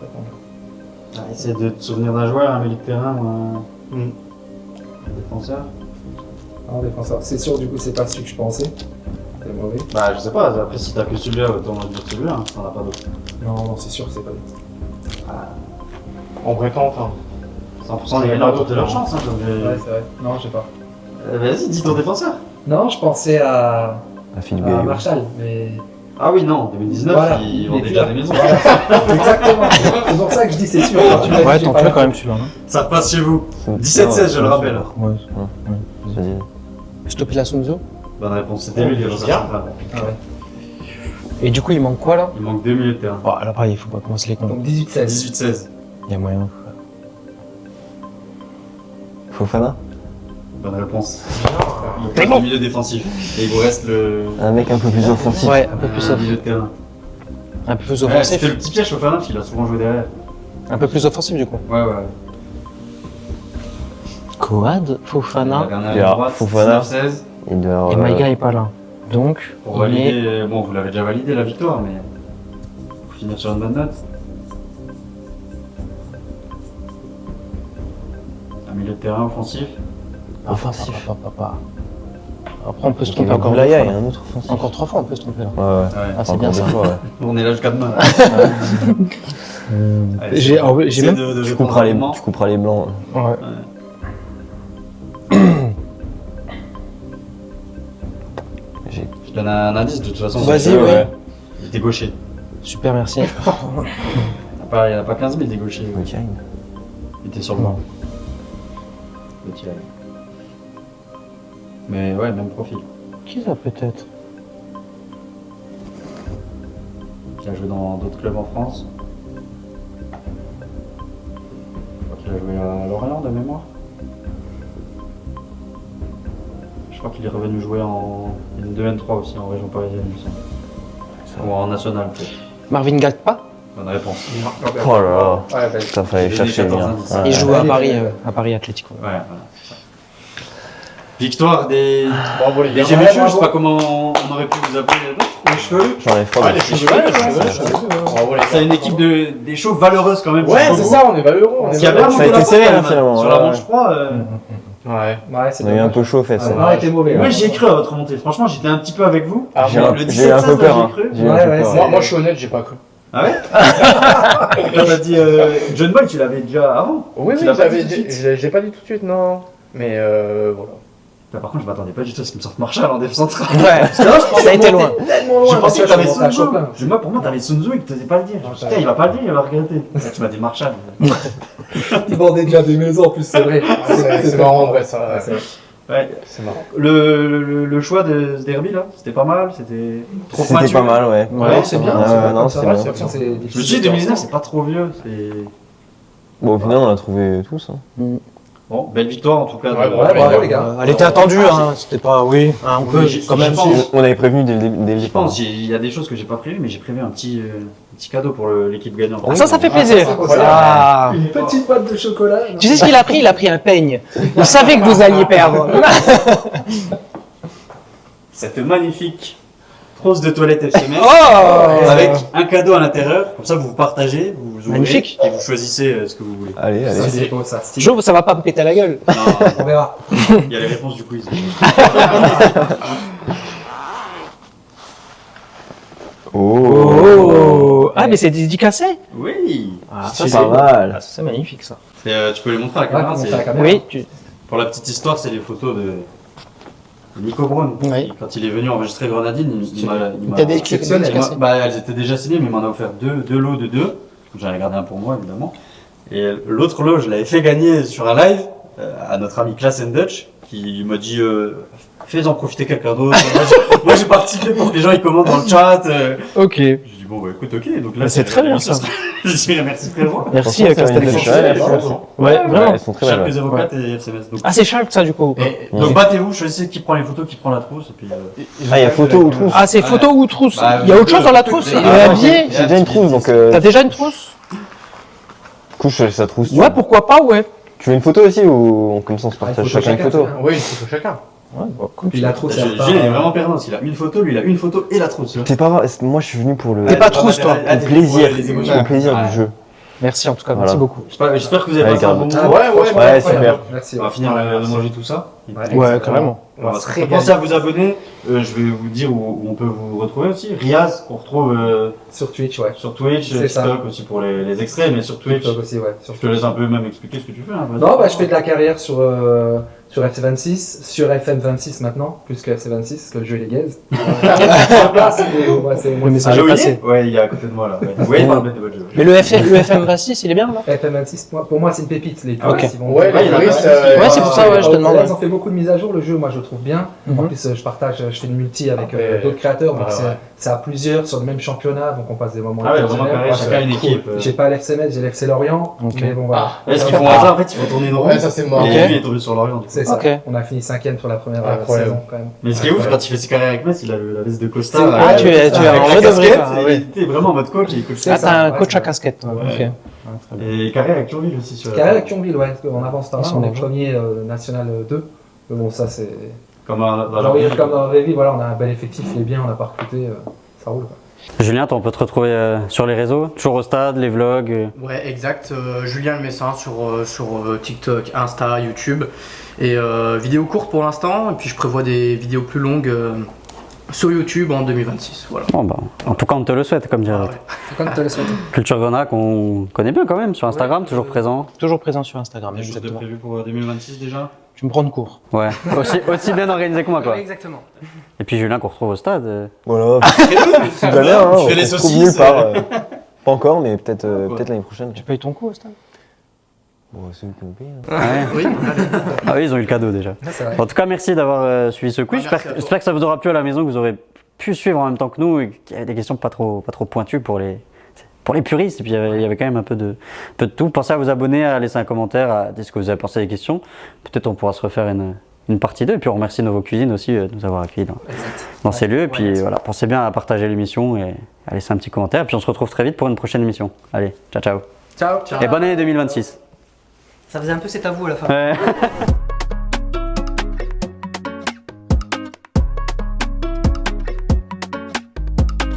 répondre. Essaye de te souvenir d'un joueur, un milieu de terrain ou un. Défenseur. Non, défenseur. C'est sûr, du coup, c'est pas celui que je pensais. C'est mauvais. Bah, je sais pas, après, si t'as que celui-là, autant dire celui-là, hein, t'en as pas d'autre. Non, c'est sûr que c'est pas lui. En vrai, tente. 100% des gagnants ont leur chance. Hein, c'est vrai. Non, je sais pas. Vas-y, dis ton défenseur. Non, je pensais à Philippe Gaillot. Marshall, mais. Ah oui, non, 2019, Voilà. ils vendent déjà des maisons. Exactement. C'est pour ça que je dis c'est sûr. Quand tu m'as dit, Ouais, j'ai tente-le pas la- quand même celui-là. hein. Ça passe chez vous. 17-16, je le rappelle. Ouais. Vas-y. Stopper la Sunzo. Bonne réponse, c'était lui, le central. Ah ouais. Et du coup, il manque quoi là? Il manque 2 milieux de terrain. Bon, là pareil, il faut pas commencer les comptes. Donc 18-16. 18-16. Il y a moyen. Fofana. Bonne réponse. Il manque le milieu défensif. Et il vous reste le Un mec un peu plus offensif. Ouais, un peu plus milieu de terrain. Un peu plus Ouais, offensif. c'était le petit piège au Fana parce qu'il a souvent joué derrière. Un peu plus offensif du coup. Ouais. Coad, Fofana. La dernière Et alors, droite, Fofana. 19-16. Il doit avoir, Et Maïga est pas là. Donc, Pour on est... valider, bon, vous l'avez déjà validé la victoire, mais pour finir sur une bonne note. Un milieu de terrain offensif. offensif. Après, on peut se tromper encore encore deux Boulaya fois. et là. un autre offensif. Encore 3 fois, on peut se tromper là. Ouais. Ouais. Ah, c'est Encore bien deux ça. fois, ouais. On est là jusqu'à demain. Allez, J'ai essayez même... de Tu répondre couperas rapidement. les blancs. Ouais. Je donne un indice de toute façon. Vas-y, c'est que, ouais. Il était gaucher. Super, merci. Il n'y en a pas 15 000 des gauchers. Ok. Il était sur le banc. Petit Lac. Mais ouais, même profil. Qui ça peut-être? Il a joué dans d'autres clubs en France. Je crois qu'il a joué à Lorient de mémoire. Je crois qu'il est revenu jouer en N2, N3 aussi, en région parisienne, il me semble. Ou en national, peut-être. Marvin Gagpa. Bonne réponse. Oh là là. Ouais, bah, Ça fallait J'ai donné chercher 14 bien. indices. Ouais. Il joue à Ouais. Paris Atlético. Ouais, voilà, c'est ça. Victoire des Bravo les gars. GMHU, je sais pas comment on aurait pu vous appeler d'autres. les cheveux. J'en ai froid. Les cheveux. Bravo les gars. C'est une équipe des chauves valeureuses quand même. Ouais, jusqu'au c'est bout. ça, on est valeureux. On est Qui a valeureux. vraiment Ça a de la été serré, peine, hein, finalement, Sur la ouais. manche 3, Ouais. Ouais, c'est On a eu un peu chaud aux fesses. On a été mauvais. moi ouais. j'y ai cru à votre remontée. Franchement, j'étais un petit peu avec vous. Ah, J'ai moi, le j'ai eu un 17-16, peu peur. là, hein. j'ai cru. J'ai eu un Ouais, peu ouais, peur. moi, je suis honnête, j'ai pas cru. Ah ouais Quand t'as dit John Boy, tu l'avais déjà avant. Oui, Tu l'as pas dit tout de je l'ai pas dit tout de suite, non. Mais voilà. Là, par contre, je m'attendais pas du tout à ce qu'il me sorte Marshall en défense centrale. Ouais, Parce que là, je pensais ça a été loin. tellement loin. Je pensais que je t'avais remontais à Sunzo. Chopin. Moi, pour moi, t'avais Sunzo et que t'osais pas le dire. Je me suis dit, putain, il va pas le dire, il va regretter. Là, tu m'as dit Marshall. Ils vendaient déjà des maisons en plus, c'est vrai. C'est marrant en vrai ça. Ouais. C'est marrant. Le choix de ce derby là, c'était pas mal, c'était trop C'était pointu. pas mal, ouais. Ouais, c'est bien. Ouais, c'est bien non, comme ça. c'est Ouais, bien. c'est bien, c'est Je me difficile. suis dit 2019 c'est pas trop vieux, c'est... Bon, au final, on l'a trouvé tous. Hein. Bon, belle victoire en tout cas. Ouais, de- Ouais, bravo les gars. Elle était attendue, hein. C'était pas... Oui, un peu, Oui, quand même. je pense. On avait prévenu dès le Je départ. pense, il y a des choses que j'ai pas prévues, mais j'ai prévu un petit cadeau pour l'équipe gagnante. Ah, ça fait plaisir. ça, c'est Ah. Une petite boîte de chocolat. Tu sais ce qu'il a pris? Il a pris un peigne. Il savait que vous alliez perdre. Cette magnifique trousse de toilette FCMS Oh. avec un cadeau à l'intérieur, comme ça vous partagez, vous ouvrez Magnifique. et vous choisissez ce que vous voulez. Allez, Ça, allez. c'est beau, ça. stylé. J'ouvre, ça va pas me péter la gueule. Non, On verra. il y a les réponses du quiz. Oh. Ah, mais c'est dédicacé. Oui. Ah, C'est pas mal. Ah, c'est magnifique ça. Tu peux les montrer à la Ouais, caméra. faut montrer c'est- à la caméra. Oui, tu... Pour la petite histoire, c'est les photos de Nico Brown. Oui. Quand il est venu enregistrer Grenadine, il m'a- T'as des exceptionnel, dédicacé. bah, elles étaient déjà signées, mais il m'en a offert deux lots de deux. J'en ai gardé un pour moi, évidemment. Et l'autre lot, je l'avais fait gagner sur un live à notre ami Class and Dutch, qui m'a dit fais-en profiter quelqu'un d'autre. Moi, j'ai participé pour que les gens ils commandent dans le chat. Ok. J'ai dit bon, bah écoute, ok. Donc là, Bah, c'est très bien, ça. Je dirais merci frérot. Merci, Franchement, Castel de c'est Chaussée. magnifique. Ouais, vraiment. Elles sont très belles. Chaque ouais. les avocates et FCMS. Donc, Ah, c'est Charles ça du coup. donc battez-vous, choisissez qui prend les photos, qui prend la trousse. Et puis, Ah, il y a photo ou trousse? Ah, c'est photo ou trousse? Bah, Il y a autre chose dans la trousse? Il est Ah, habillé? J'ai déjà une trousse, donc T'as déjà une trousse? du coup, je laisse la trousse. Ouais, pourquoi pas, ouais. Tu veux une photo aussi ou comme ça on se partage une photo chacun une chacun, photo? c'est bien. Oui, il faut chacun. Puis la trousse, elle Gilles est vraiment perdant parce qu'il a une photo, lui il a une photo et la trousse. C'est pas grave, moi je suis venu pour le T'es pas trousse, toi. le plaisir, les pour émotions. le plaisir Ouais. du jeu. Merci en tout cas, Voilà. merci beaucoup. J'espère que vous avez Ouais, passé un carrément. bon moment. Ouais, super. Merci. On va finir de manger tout ça. Ouais, carrément. On va se régaler. Pensez à vous abonner. Je vais vous dire où on peut vous retrouver aussi. Riaz, qu'on retrouve Sur Twitch, ouais. sur Twitch, C'est ça. TikTok aussi pour les extraits, mais sur Twitch. TikTok aussi, ouais. Je te laisse un peu même expliquer ce que tu fais. Hein, vas-y. Non, bah, je fais de la carrière sur FC26, sur FM26 maintenant, plus que FC26, parce que le jeu il est gaze. Le message Allô, est il passé. est Ouais, il est à côté de moi là. Ouais, il parle bien de votre jeu. Mais le FM26, il est bien là? FM26, pour moi, c'est une pépite. Les Ok. puristes, ils vont- Ouais, les puristes, Ouais, c'est pour ça, ouais, je te demande. Ils ont fait beaucoup de mises à jour, le jeu, moi je le trouve bien. En plus, je partage, je fais une multi avec d'autres créateurs, donc c'est à plusieurs sur le même championnat, donc on passe des moments Ah ouais, vraiment exceptionnels. carré, Moi, chacun une équipe. J'ai pas l'FCMS, j'ai l'FC Lorient, Ok. mais bon voilà. Est-ce qu'ils font hasard en fait, ils vont tourner une roue. Ouais, ça c'est mort. Et Ok. lui il est tombé sur l'Orient. du coup. C'est ça. Ok. On a fini 5ème sur la première Incroyable. saison quand même. Mais ce qui est ouf, quand il fait ses carrières avec Metz, il a la veste de Costa. Ah, tu es en avec la vrai de vrai, casquette, quoi. et il était vraiment en mode coach. Et il coach Ah, ça. t'as un ouais, coach c'est à casquette, toi. Ouais. Ok. Et carrière avec Thionville aussi sur. Carré avec Thionville, ouais, parce qu'on avance pas Ils mal, sont on est des premier national 2. Mais bon, ça c'est. Comme dans J'ai envie de dire comme dans la vraie vie, voilà, on a un bel effectif, il est bien, on n'a pas recruté, ça roule. Quoi. Julien, on peut te retrouver sur les réseaux, toujours au stade, les vlogs. Ouais, exact. Julien Le Messin sur TikTok, Insta, YouTube. Et vidéos courtes pour l'instant. Et puis je prévois des vidéos plus longues sur YouTube en 2026. Voilà. Bon, bah, en tout cas, on te le souhaite, comme dirait Ah l'autre. ouais. Comme tu le souhaites. Culture Gona, qu'on connaît bien quand même sur Instagram, toujours présent. Toujours présent sur Instagram, Quelque chose de exactement. prévu pour 2026 déjà. Tu me prends de cours. Ouais, aussi bien organisé que moi, quoi. Exactement. Et puis Julien, qu'on retrouve au stade. Voilà. C'est déjà bien, hein. Tu fais les On se trouve saucisses, nulle part. Pas encore, mais peut-être l'année prochaine. Tu payes ton coup, Stan? Bon, c'est vous qui me payez. Ouais. Oui, allez. Ah oui, ils ont eu le cadeau déjà. C'est vrai. En tout cas, merci d'avoir suivi ce quiz. Ah, merci à toi. J'espère que ça vous aura plu à la maison, que vous aurez pu suivre en même temps que nous et qu'il y avait des questions pas trop pointues pour les puristes. Et puis il y avait quand même un peu de tout. Pensez à vous abonner, à laisser un commentaire, à dire ce que vous avez pensé des questions. Peut-être on pourra se refaire une partie 2. Et puis on remercie Nouveau Cuisine aussi de nous avoir accueillis dans ces lieux. Et puis voilà, pensez bien à partager l'émission et à laisser un petit commentaire. Et puis on se retrouve très vite pour une prochaine émission. Allez, ciao ciao. Ciao. Et bonne année 2026. Ça faisait un peu c'est à vous à la fin. Ouais.